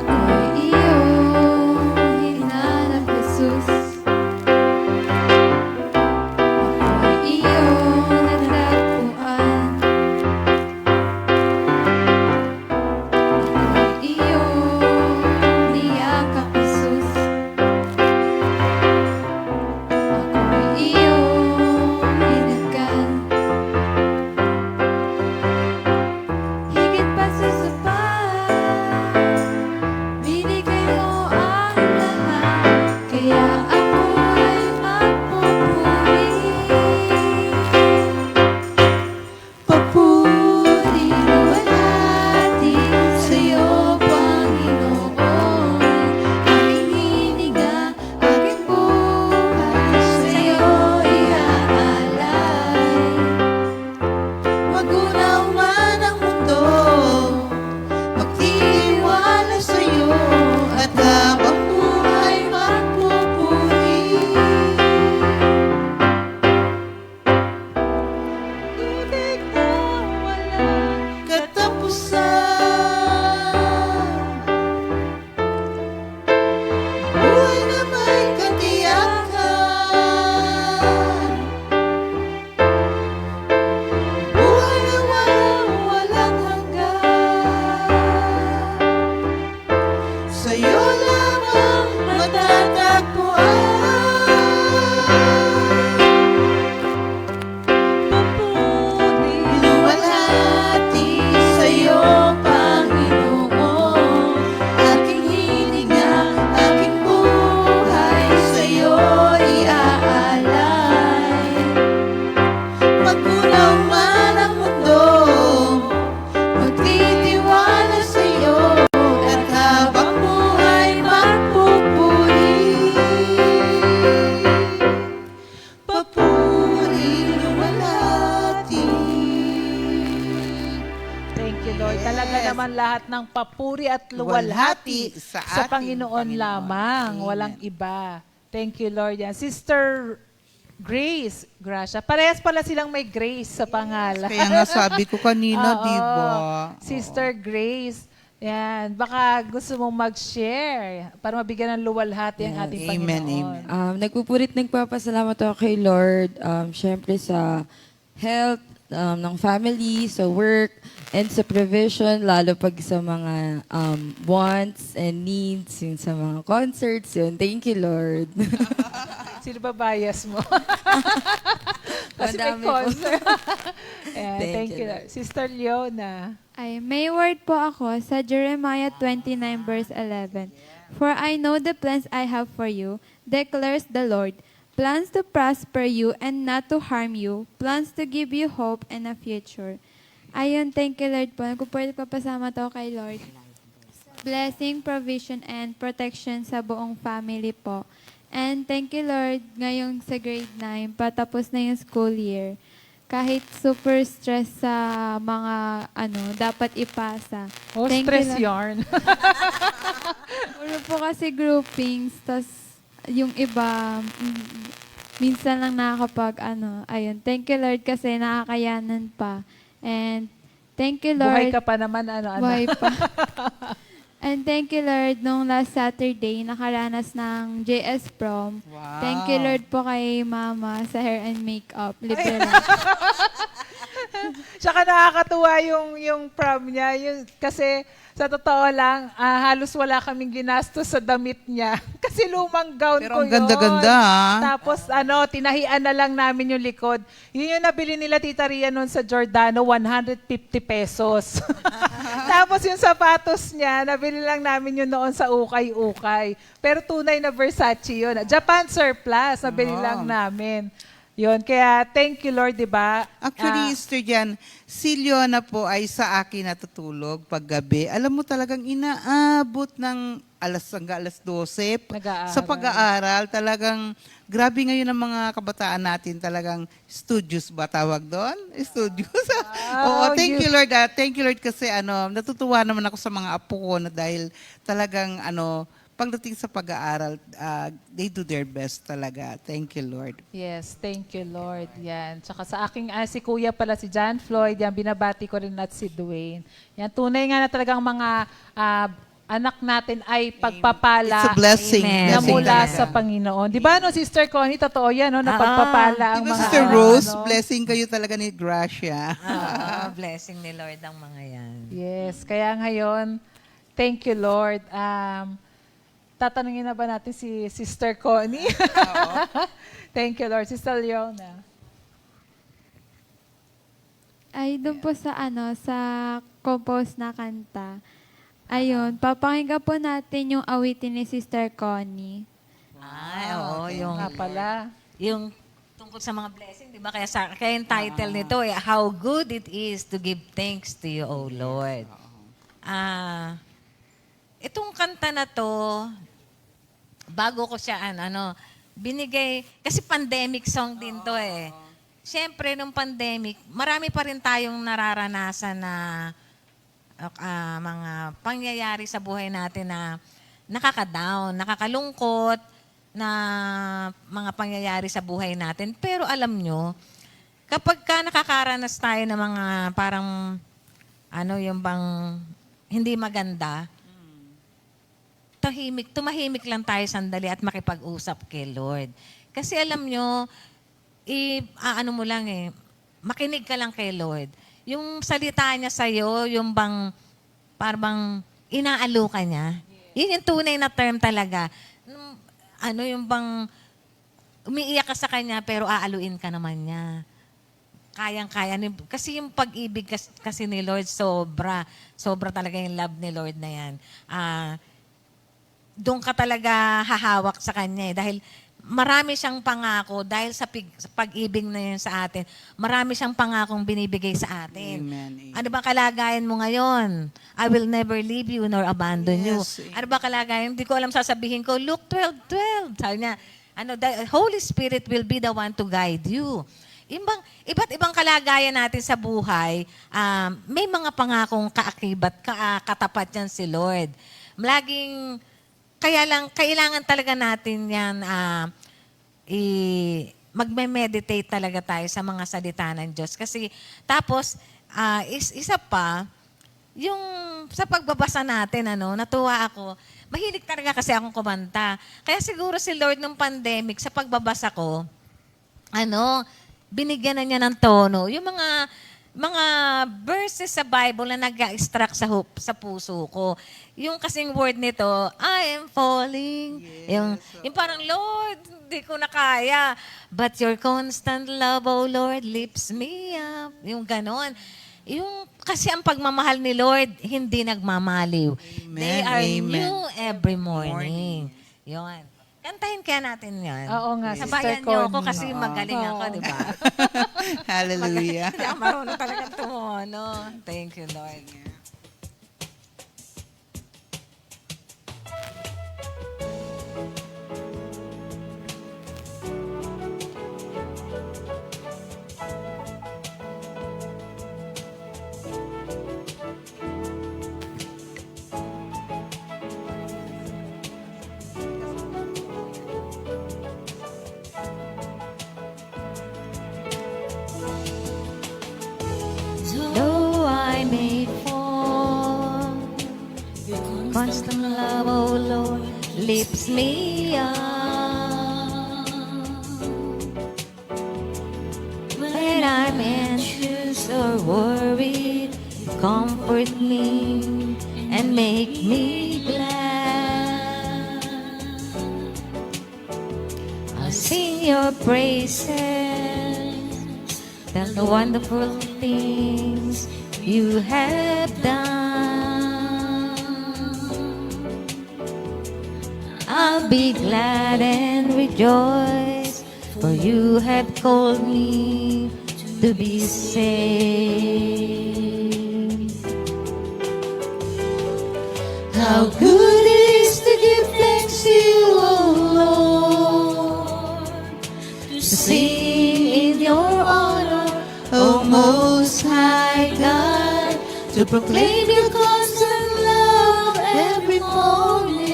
Ako'y iyong hinanap, Jesus. Ako'y iyong natagpuan. Ako'y iyong sa'yo lamang matatagpuan. Luwalhati sa'yo, Panginoon, aking hininga, aking buhay sa'yo iaalay. Maggunaw man ang mundo, magtitiwala sa'yo, at habang buhay magpupuri. Papuri, luwalhati. Thank you, Lord. Talaga naman lahat ng papuri at luwalhati Luwalhati sa sa ating Panginoon Panginoon. lamang. Amen. Walang iba. Thank you, Lord. Yan. Sister Grace, Gracia. Parehas pala silang may Grace sa pangalan. Kaya nga sabi ko kanina, Oo. di ba? Sister Grace. Yan. Baka gusto mong mag-share para mabigyan ng luwalhati ang ating Amen, Panginoon. amen. Nagpapasalamat ako kay Lord, syempre sa health ng family, sa work, and sa provision, lalo pag sa mga wants and needs, yun sa mga concerts, yun. Thank you, Lord. Sino ba bias mo? Kasi may Madami po. concert. Ayan, Thank thank you, you. Lord. Sister Leona. Ay, may word po ako sa Jeremiah 29 verse 11. For I know the plans I have for you, declares the Lord, plans to prosper you and not to harm you, plans to give you hope and a future. Ayun, thank you Lord po. Nagpapasama to kay Lord. Blessing, provision, and protection sa buong family po. And thank you Lord, ngayong sa grade 9, patapos na yung school year. Kahit super stress sa mga dapat ipasa. Oh, Thank you, stress Lord. yarn. Puro po kasi groupings, tas yung iba, minsan lang nakakapag ayun. Thank you Lord kasi nakakayanan pa. And thank you Lord. Buhay ka pa naman, Buhay pa. And thank you Lord, nung last Saturday, nakaranas ng JS Prom. Wow. Thank you Lord po kay Mama sa hair and makeup. Libre lang. Tsaka nakakatuwa yung prom niya. Kasi sa totoo lang, halos wala kaming ginastos sa damit niya. Kasi lumang gown Pero ko ang ganda-ganda, ah. Tapos tinahian na lang namin yung likod. Yun yung nabili nila Tita Ria noon sa Giordano, 150 pesos. Tapos yung sapatos niya, nabili lang namin yun noon sa ukay-ukay. Pero tunay na Versace yun. Japan surplus, nabili lang namin. Yun, kaya thank you Lord, di ba? Actually, Sister Jan, si Leona po ay sa akin natutulog paggabi. Alam mo talagang inaabot ng hanggang alas 12 Nag-aaral. sa pag-aaral. Talagang grabe ngayon ang mga kabataan natin. Talagang studious ba tawag doon? Studious. Oo, thank you Lord. Thank you Lord kasi natutuwa naman ako sa mga apo ko na dahil talagang pagdating sa pag-aaral, they do their best talaga. Thank you, Lord. Yes, thank you, Lord. Yan. Tsaka sa aking, si Kuya pala, si John Floyd, yan, binabati ko rin at si Dwayne. Yan, tunay nga na talagang mga anak natin ay pagpapala It's a blessing. Amen. na Blessing mula talaga. sa Panginoon. Di ba, Sister Connie, totoo yan, na pagpapala ang Diba, mga Sister Rose, blessing kayo talaga ni Gracia. Blessing ni Lord ang mga yan. Yes, kaya ngayon, thank you, Lord. Tatanungin na ba natin si Sister Connie? Thank you, Lord. Sister Leona. Ay, doon po sa sa compose na kanta. Ayun, papakinggan po natin yung awitin ni Sister Connie. Ay, oo, yung Nga pala. yung tungkol sa mga blessing, di ba? Kaya yung title nito, How Good It Is to Give Thanks to You, O Lord. Itong kanta na to, bago ko siya, binigay, kasi pandemic song din to eh. Siyempre, nung pandemic, marami pa rin tayong nararanasan na mga pangyayari sa buhay natin na nakaka-down, nakakalungkot, na mga pangyayari sa buhay natin. Pero alam nyo, kapag ka nakakaranas tayo ng mga parang, yung bang hindi maganda, tumahimik lang tayo sandali at makipag-usap kay Lord. Kasi alam nyo, mo lang makinig ka lang kay Lord. Yung salita niya sa'yo, yung bang, parang inaalukan niya. Yun yung tunay na term talaga. Ano yung bang umiiyak ka sa kanya pero aaluin ka naman niya. Kayang-kaya. Kasi yung pag-ibig kasi ni Lord, sobra talaga yung love ni Lord na yan. Doon ka talaga hahawak sa kanya eh. Dahil marami siyang pangako, dahil sa pag-ibig na yun sa atin, marami siyang pangakong binibigay sa atin. Amen. Ano ba kalagayan mo ngayon? I will never leave you nor abandon you. Yes. Ano ba kalagayan? Hindi ko alam sasabihin ko, Luke 12:12. Sabi niya, the Holy Spirit will be the one to guide you. Iba't ibang kalagayan natin sa buhay, may mga pangakong kaakibat, katapat yan si Lord. Kailangan talaga natin yan, magme-meditate talaga tayo sa mga salita ng Diyos. Kasi, tapos, isa pa, yung sa pagbabasa natin, natuwa ako. Mahilig talaga kasi akong kumanta. Kaya siguro si Lord nung pandemic, sa pagbabasa ko, binigyan na niya ng tono. Yung mga verses sa Bible na nag-extract sa puso ko. Yung kasing word nito, I am falling. Yes. Yung parang, Lord, hindi ko na kaya. But your constant love, oh Lord, lifts me up. Yung ganon. Kasi ang pagmamahal ni Lord, hindi nagmamaliw. Amen. They are Amen. new every morning. Yun. Kantahin kaya natin yan. Oo nga, Sabayan Sister niyo ako Connie. kasi magaling ako, di ba? Hallelujah. Hindi ako marunong talaga tumuno. Thank you, Lord. Though I may fall, constant love, oh Lord, lifts me up. When I'm anxious or worried, comfort me and make me glad. I'll sing your praises, tell the wonderful things you have done. I'll be glad and rejoice, for you have called me to be saved. How good it is to give thanks to you, O Lord, to sing in your honor, O Most High God, to proclaim your constant love every morning,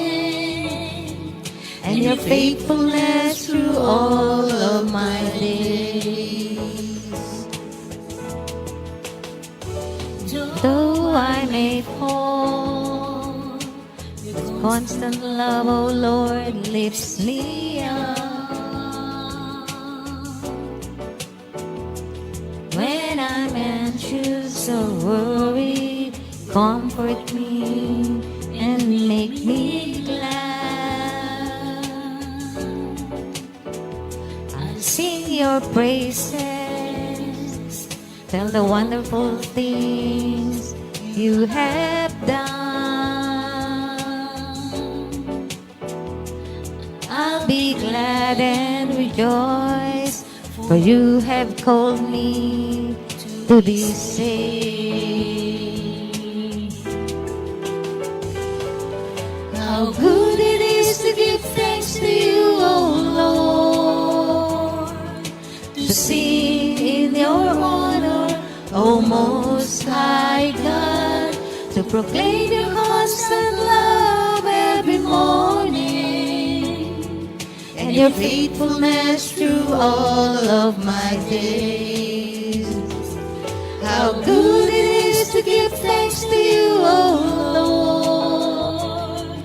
and your faithfulness through all of my days. Though I may fall, your constant love, O Lord, lifts me up. When I'm anxious or worried, comfort me and make me glad. I'll sing your praises, tell the wonderful things you have done. I'll be glad and rejoice, for you have called me to be saved. How good it is to give thanks to you, O Lord, to sing in your honor, O Most High God, to proclaim your constant love every morning, and your faithfulness through all of my days. How good it is to give thanks to you, O Lord,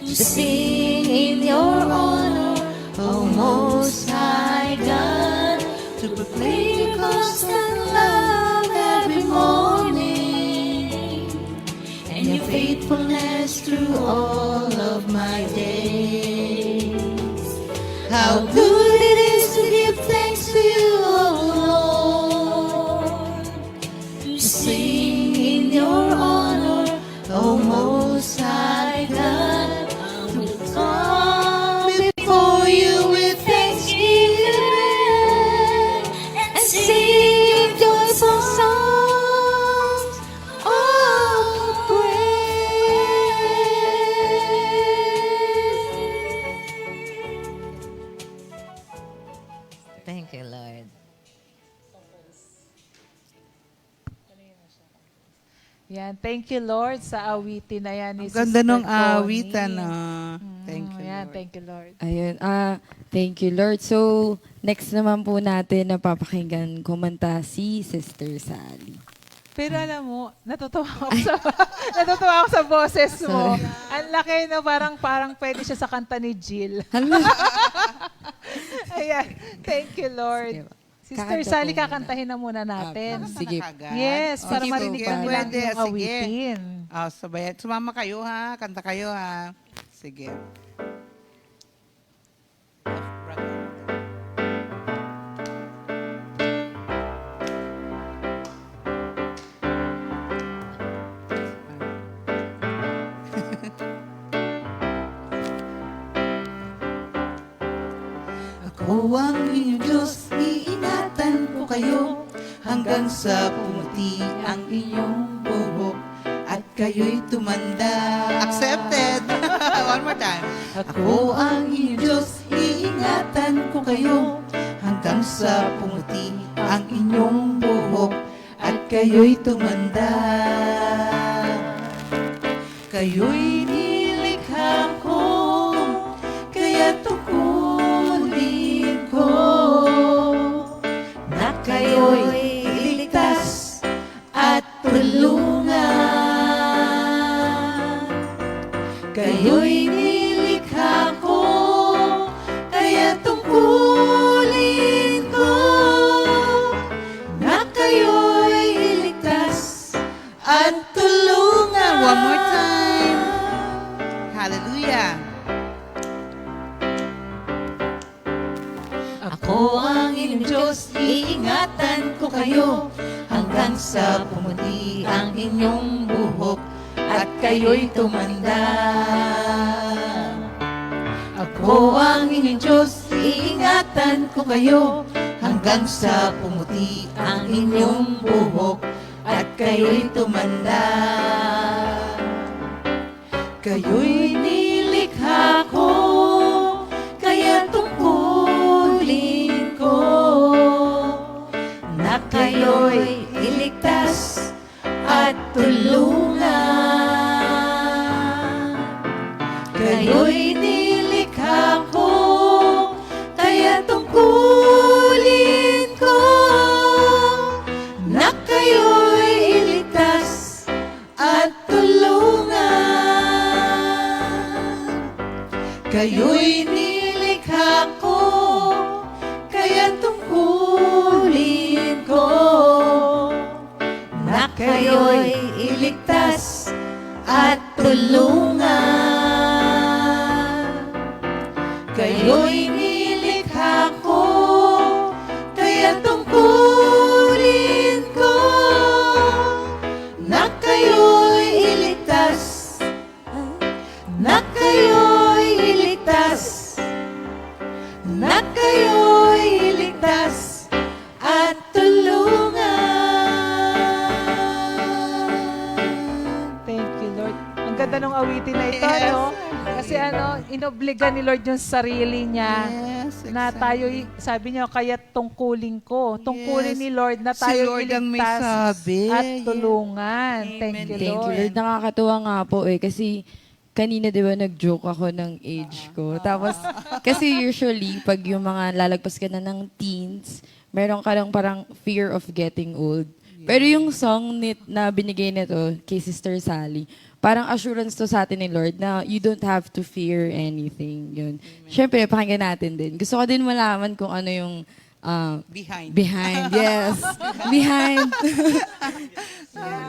to sing in your honor, O Most High God, to proclaim your constant love every morning, and your faithfulness through all of my days. How good it is to give thanks to you, oh Lord, to sing in your honor, oh Most High God, to come before you with thanksgiving and sing joyful songs of praise. Thank you, Lord. Yan, thank you Lord sa awitin na yan ni Ang ganda Sister nung Connie. awitan. Thank you, Yan, Lord. thank you Lord. Ayun, thank you, Lord. So, next naman po natin napapakinggan kumanta si Sister Sally. Pero alam mo, natutuwa ako sa, natutuwa ako sa boses mo. Ang laki na parang pwede siya sa kanta ni Jill. Ayan, thank you Lord. Sister Kakanta Sally, po muna. kakantahin na muna natin. Sige. Yes, para Sige, marinig sige, ko nila pwede, yung sige. awitin. Sabayan. Sumama kayo ha. Kanta kayo ha. Sige. Ako ang inyong Diyos, iingatan ko kayo hanggang sa pumuti ang inyong buhok at kayo'y tumanda. Accepted. One more time. Ako ang inyong Diyos, iingatan ko kayo hanggang sa pumuti ang inyong buhok at kayo'y tumanda. Kayo'y nilikha ko, kaya tungkulin ko na kayo'y iligtas at tulungan. Kayo'y nilikha ko, kaya tungkulin ko na kayo'y iligtas at tulungan. One more time. Hallelujah. Ako ang inyong Diyos, iingatan ko kayo hanggang sa pumuti ang inyong buhok at kayo'y tumanda. Ako ang inyong Diyos, iingatan ko kayo hanggang sa pumuti ang inyong buhok at kayo'y tumanda. Kayo'y nilikha ko, kaya tungkulin ko na kayo'y iligtas at tulungan. Kayo'y nilikha ko, kaya tungkulin ko na kayo'y iligtas at tulungan. Kayo'y nilikha ko, kaya tungkulin ko na kayo'y iligtas at tulungan. Kayo'y nilikha ko, kaya tungkulin ko na kayo'y iligtas, na kayo'y iligtas, na kayo'y iligtas at tulungan. Thank you, Lord. Ang ganda ng awitin na ito, Yes. no? Kasi inobliga ni Lord yung sarili niya. Yes, Na tayo, sabi niya, kaya tungkulin ko. Tungkulin Yes. ni Lord na Si tayo Lord ang may iligtas sabi. at Yes. tulungan. Thank Amen. you, Thank you, Lord. Lord. Nakakatuwa nga po kasi kanina di ba nag-joke ako ng age ko. Tapos, kasi usually, pag yung mga lalagpas ka na ng teens, meron ka lang parang fear of getting old. Pero yung song na binigay nito kay Sister Sally, parang assurance to sa atin ni Lord na you don't have to fear anything. Yun. Siyempre, pakinggan natin din. Gusto ko din malaman kung ano yung Behind. Behind, yes. Behind.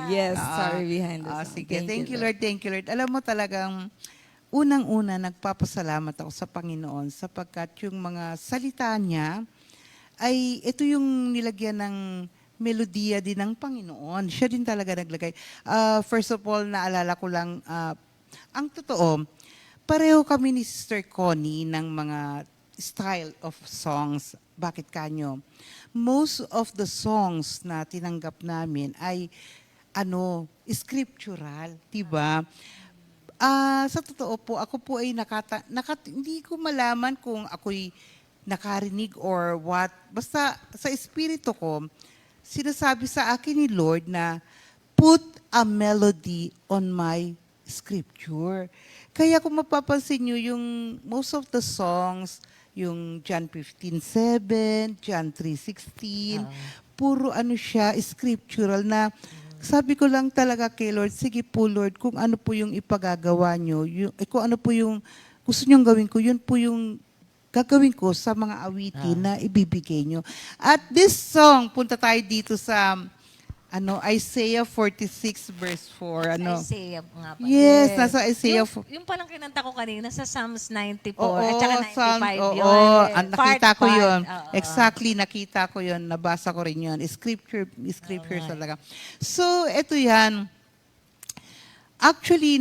Yes, sorry, behind the song. Sige. Thank you, Lord. Thank you, Lord. Alam mo talagang, unang-una, nagpapasalamat ako sa Panginoon sapagkat yung mga salita niya ay ito yung nilagyan ng melodiya din ng Panginoon. Siya din talaga naglagay. First of all, naalala ko lang, ang totoo, pareho kami ni Sister Connie ng mga style of songs. Bakit kanyo? Most of the songs na tinanggap namin ay scriptural, 'di ba? Sa totoo po, ako po ay hindi ko malaman kung ako'y nakarinig or what. Basta sa espiritu ko, sinasabi sa akin ni Lord na put a melody on my scripture. Kaya kung mapapansin nyo, yung most of the songs, yung John 15:7, John 3:16, puro siya, scriptural na sabi ko lang talaga kay Lord, sige po Lord, kung ano po yung ipagagawa nyo, kung ano po yung gusto nyong gawin ko, yun po yung gagawin ko sa mga awitin na ibibigay nyo. At this song, punta tayo dito sa Isaiah 46 verse 4. Isaiah nga pa. Yes, nasa Isaiah. Yung palang kinanta ko kanina sa Psalms 94 Oo, at saka 95 yun. nakita ko Part. yun. Oo. Exactly, nakita ko yun. Nabasa ko rin yun. Scripture talaga. So, ito yan. Actually,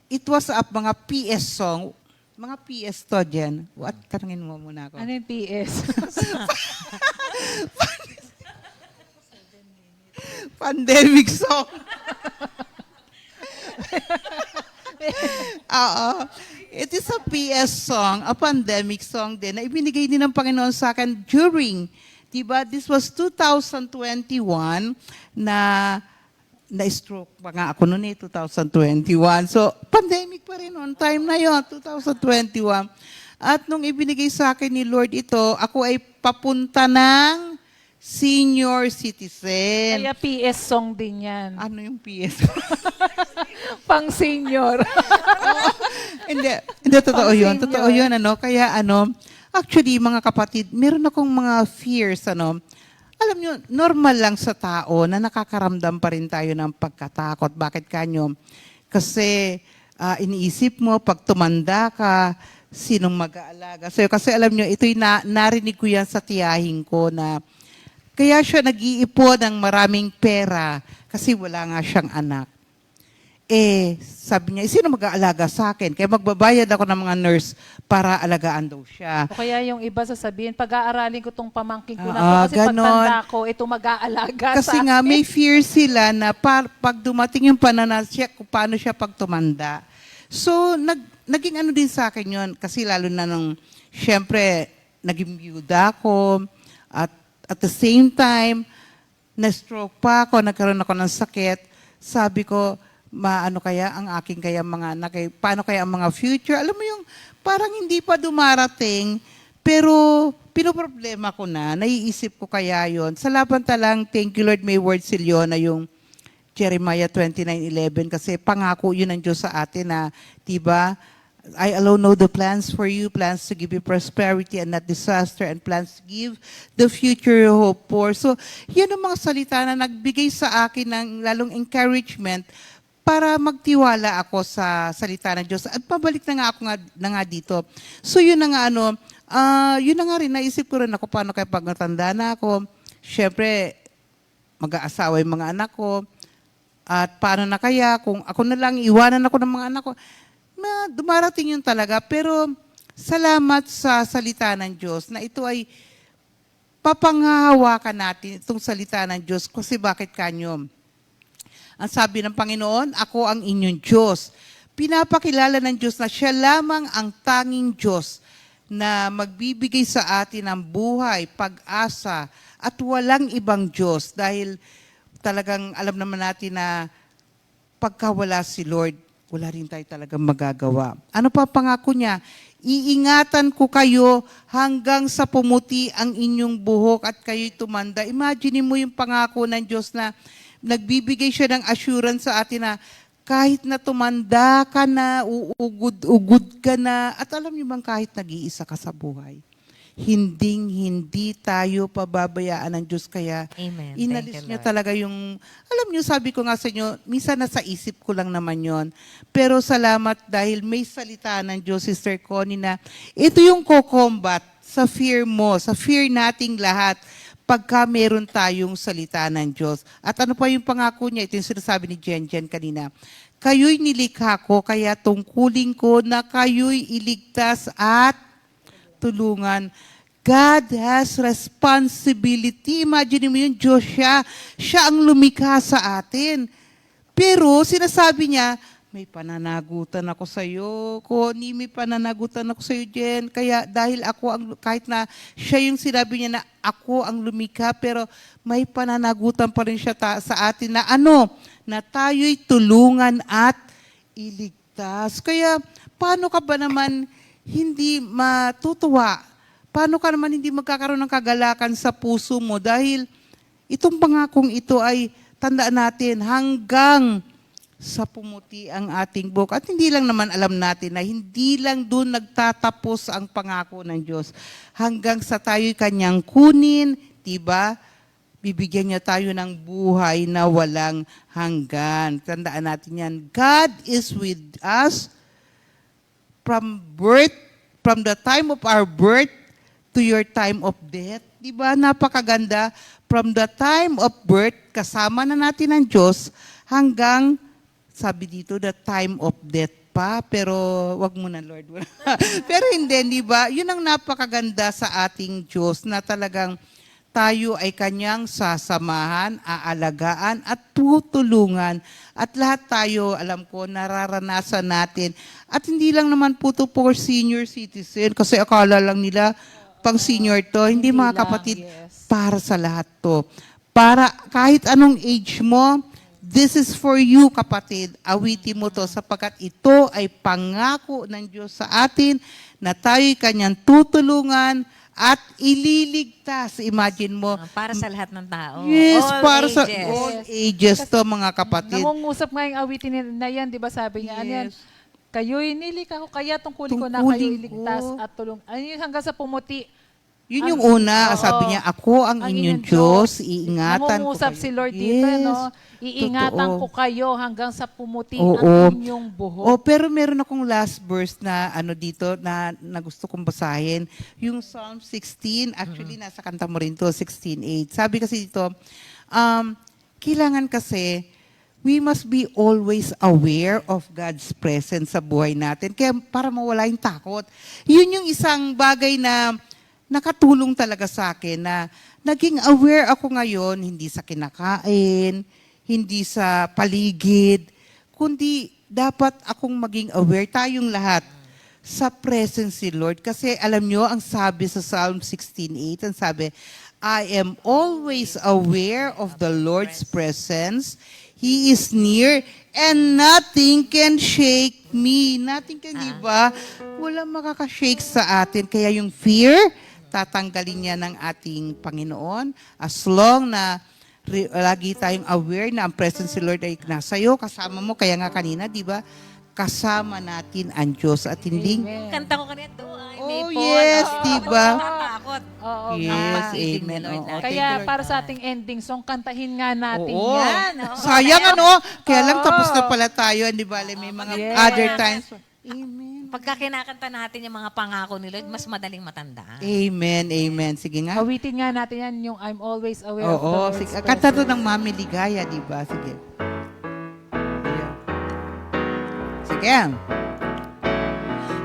it was mga PS song, mga PS to dyan. What? Tanungin mo muna ako. Ano yung PS? Pandemic song. Oo. It is a PS song, a pandemic song din, na ibinigay din ng Panginoon sa akin during, diba, this was 2021 na-stroke pa nga ako noon 2021. So, pandemic pa rin on time na yon 2021. At nung ibinigay sa akin ni Lord ito, ako ay papunta ng senior citizen. Kaya PS song din yan. Ano yung PS? Pang senior. Hindi, totoo yun. Totoo yun, Kaya, actually, mga kapatid, meron akong mga fears, Alam nyo, normal lang sa tao na nakakaramdam pa rin tayo ng pagkatakot. Bakit kanyo? Kasi, iniisip mo, pag tumanda ka, sinong mag-aalaga sa'yo? Kasi alam nyo, ito'y narinig ko yan sa tiyahin ko na kaya siya nag-iipon ng maraming pera kasi wala nga siyang anak. Sabi niya, sino mag-aalaga sa akin? Kaya magbabayad ako ng mga nurse para alagaan daw siya. O kaya yung iba sasabihin, pag-aaralin ko tong pamangkin ko na to kasi pagtanda ko, ito mag-aalaga sa kasi nga, may fear sila na pag dumating yung pananasya, kung paano siya pag tumanda. So, naging din sa akin yun. Kasi lalo na nung, syempre, naging byuda ako at the same time, na-stroke pa ako, nagkaroon ako ng sakit. Sabi ko, kaya ang aking mga anak, paano kaya ang mga future? Alam mo yung parang hindi pa dumarating, pero pinoproblema ko na, naiisip ko kaya yon. Sa labantalang, thank you Lord, may word si Leona yung Jeremiah 29:11 kasi pangako yun ng Diyos sa atin na, diba, I alone know the plans for you, plans to give you prosperity and not disaster, and plans to give the future hope for. So, yan ang mga salita na nagbigay sa akin ng lalong encouragement para magtiwala ako sa salita ng Diyos. At pabalik na nga dito. So, yun na nga yun na nga rin, naisip ko rin ako paano kaya pag natanda na ako. Siyempre, mag-aasawa yung mga anak ko. At paano na kaya kung ako na lang, iwanan ako ng mga anak ko. Dumarating yun talaga, pero salamat sa salita ng Diyos na ito ay papanghahawakan natin itong salita ng Diyos kasi bakit kanyo? Ang sabi ng Panginoon, ako ang inyong Diyos. Pinapakilala ng Diyos na siya lamang ang tanging Diyos na magbibigay sa atin ng buhay, pag-asa at walang ibang Diyos dahil talagang alam naman natin na pagka wala si Lord, wala rin tayo talagang magagawa. Ano pa pangako niya? Iingatan ko kayo hanggang sa pumuti ang inyong buhok at kayo'y tumanda. Imagine mo yung pangako ng Diyos na nagbibigay siya ng assurance sa atin na kahit na tumanda ka na, uugod-ugod ka na, at alam niyo bang kahit nag-iisa ka sa buhay, hindi tayo pababayaan ng Diyos. Kaya Amen. inalis Thank you, niya Lord. talaga yung, alam niyo, sabi ko nga sa inyo, minsan nasa isip ko lang naman yon. Pero salamat dahil may salita ng Diyos, Sister Connie, na ito yung ko-combat sa fear mo, sa fear nating lahat, pagka meron tayong salita ng Diyos. At ano pa yung pangako niya? Ito yung sinasabi ni Jen kanina. Kayo'y nilikha ko, kaya tungkulin ko na kayo'y iligtas at tulungan. God has responsibility. Imagine mo yun, Diyos siya. Siya ang lumikha sa atin. Pero sinasabi niya, may pananagutan ako sa iyo, Connie, may pananagutan ako sa iyo, Jen. Kaya dahil ako, kahit na siya yung sinabi niya na ako ang lumikha, pero may pananagutan pa rin siya sa atin na na tayo'y tulungan at iligtas. Kaya paano ka ba naman hindi matutuwa? Paano ka naman hindi magkakaroon ng kagalakan sa puso mo? Dahil itong pangakong ito ay tandaan natin hanggang sa pumuti ang ating buhok. At hindi lang naman alam natin na hindi lang doon nagtatapos ang pangako ng Diyos. Hanggang sa tayo'y kanyang kunin, diba? Bibigyan niya tayo ng buhay na walang hanggan. Tandaan natin yan. God is with us from birth, from the time of our birth to your time of death. Diba? Napakaganda. From the time of birth, kasama na natin ang Diyos hanggang sabi dito, the time of death pa, pero wag mo na, Lord. Pero hindi, di ba? Yun ang napakaganda sa ating Diyos na talagang tayo ay kanyang sasamahan, aalagaan at tutulungan. At lahat tayo, alam ko, nararanasan natin. At hindi lang naman po to for senior citizen kasi akala lang nila pang senior to. Hindi mga kapatid, para sa lahat to. Para kahit anong age mo, this is for you, kapatid. Awitin mo to sapagkat ito ay pangako ng Diyos sa atin na tayo'y kanyang tutulungan at ililigtas. Imagine mo. Para sa lahat ng tao. Yes, All para sa ages. all ages to, mga kapatid. Nangungusap nga yung awitin na yan, di ba sabi niya, ano yan? Yes. Kayo'y nilikha ko, kaya tungkulin ko na Tungkulin kayo'y ko. iligtas at tulong. Ano yun, hanggang sa pumuti. Yun yung una, sabi niya, ako ang inyong Diyos, iingatan ko Nangungusap kayo. si Lord dito, Yes, no? Iingatan totoo. ko kayo hanggang sa pumuti Oo. ang inyong buhok. Oh, pero meron akong last verse na dito na gusto kong basahin. Yung Psalm 16, actually nasa kanta mo rin to, 16:8. Sabi kasi dito, kailangan kasi we must be always aware of God's presence sa buhay natin. Kaya para mawala yung takot. Yun yung isang bagay na nakatulong talaga sa akin na naging aware ako ngayon, hindi sa kinakain, hindi sa paligid, kundi dapat akong maging aware, tayong lahat, sa presence ni Lord. Kasi alam nyo, ang sabi sa Psalm 16:8, ang sabi, I am always aware of the Lord's presence. He is near and nothing can shake me. Nothing can, di ba? Wala makakashake sa atin. Kaya yung fear, tatanggalin niya ng ating Panginoon as long na lagi tayong aware na ang presence ni Lord ay nasa iyo, kasama mo. Kaya nga kanina, di ba? Kasama natin ang Diyos at hindi. Kanta ko kanina doon. Oh, yes, di ba? Natatakot. Oo, Yes, Pag-ibig ni amen. Lord Oo, natin. thank Kaya you, Lord. para sa ating ending song, kantahin nga natin Oo. yan. Sayang kaya lang tapos na pala tayo, di ba? May mga Yes. other times. Amen. Pagka kinakanta natin yung mga pangako ni Lord, mas madaling matandaan. Amen, amen. Sige nga. Awitin nga natin yan, yung I'm always aware of the Oo, Lord's sige. Kanta to presence. ng Mami Ligaya, di ba? Sige. Sige.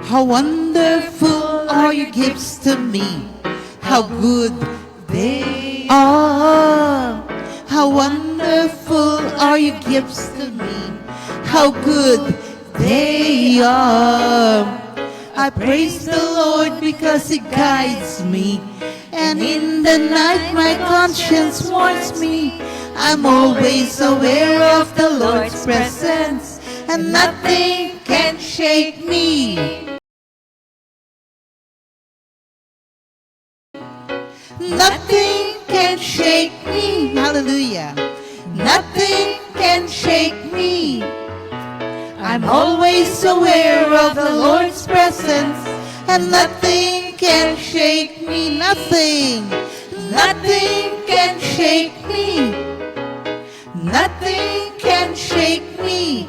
How wonderful are your gifts to me. How good they are. How wonderful are your gifts to me. How good they are. I praise the Lord because He guides me. And in the night my conscience warns me. I'm always aware of the Lord's presence. And nothing can shake me. Nothing can shake me. Hallelujah. Nothing can shake me. I'm always aware of the Lord's presence, and nothing can shake me. Nothing, nothing can shake me. Nothing can shake me.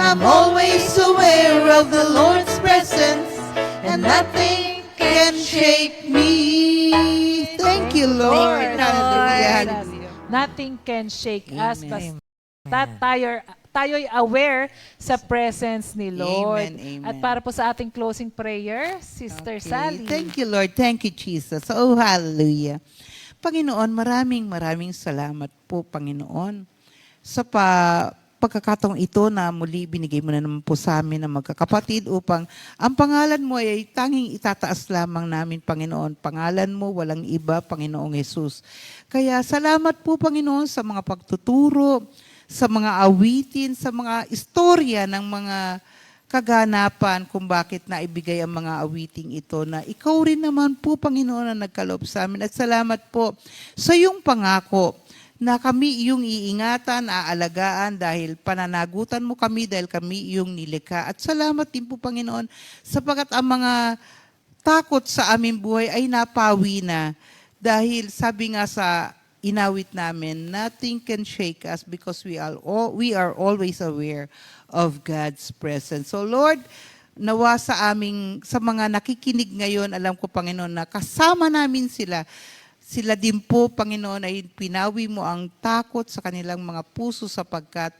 I'm always aware of the Lord's presence, and nothing can shake me. Thank you, Lord. Thank you, Lord. Hallelujah. Nothing can shake us. Amen. Basta tayo'y aware sa presence ni Lord. Amen, amen. At para po sa ating closing prayer, Sister Okay. Sally. Thank you, Lord. Thank you, Jesus. Oh, hallelujah. Panginoon, maraming salamat po, Panginoon, sa pagkakataong ito na muli binigay mo na naman po sa amin na magkakapatid upang ang pangalan mo ay tanging itataas lamang namin, Panginoon. Pangalan mo, walang iba, Panginoong Jesus. Kaya salamat po, Panginoon, sa mga pagtuturo, sa mga awitin, sa mga istorya ng mga kaganapan kung bakit naibigay ang mga awiting ito na ikaw rin naman po, Panginoon, na nagkaloob sa amin. At salamat po sa iyong pangako na kami iyong iingatan, aalagaan dahil pananagutan mo kami dahil kami iyong nilikha. At salamat din po, Panginoon, sapagkat ang mga takot sa aming buhay ay napawi na dahil sabi nga sa inawit namin, nothing can shake us because we are always aware of God's presence. So Lord, nawa sa mga nakikinig ngayon, alam ko, Panginoon, na kasama namin sila. Sila din po, Panginoon, ay pinawi mo ang takot sa kanilang mga puso sapagkat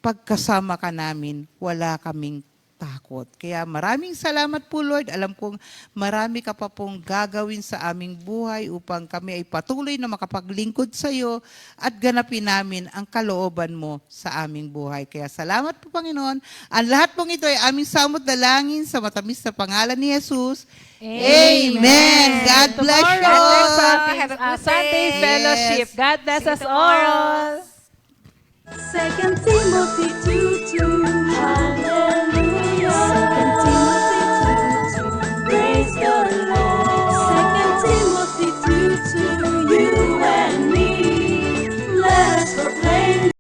pagkasama ka namin, wala kaming takot. Kaya maraming salamat po, Lord. Alam kong marami ka pa pong gagawin sa aming buhay upang kami ay patuloy na makapaglingkod sa iyo at ganapin namin ang kalooban mo sa aming buhay. Kaya salamat po, Panginoon. Ang lahat pong ito ay aming samot dalangin sa matamis na pangalan ni Jesus. Amen. God bless you Tomorrow, all. next ating, Have a good Sunday day. Fellowship. God bless See you us all. tomorrow. 2 Timothy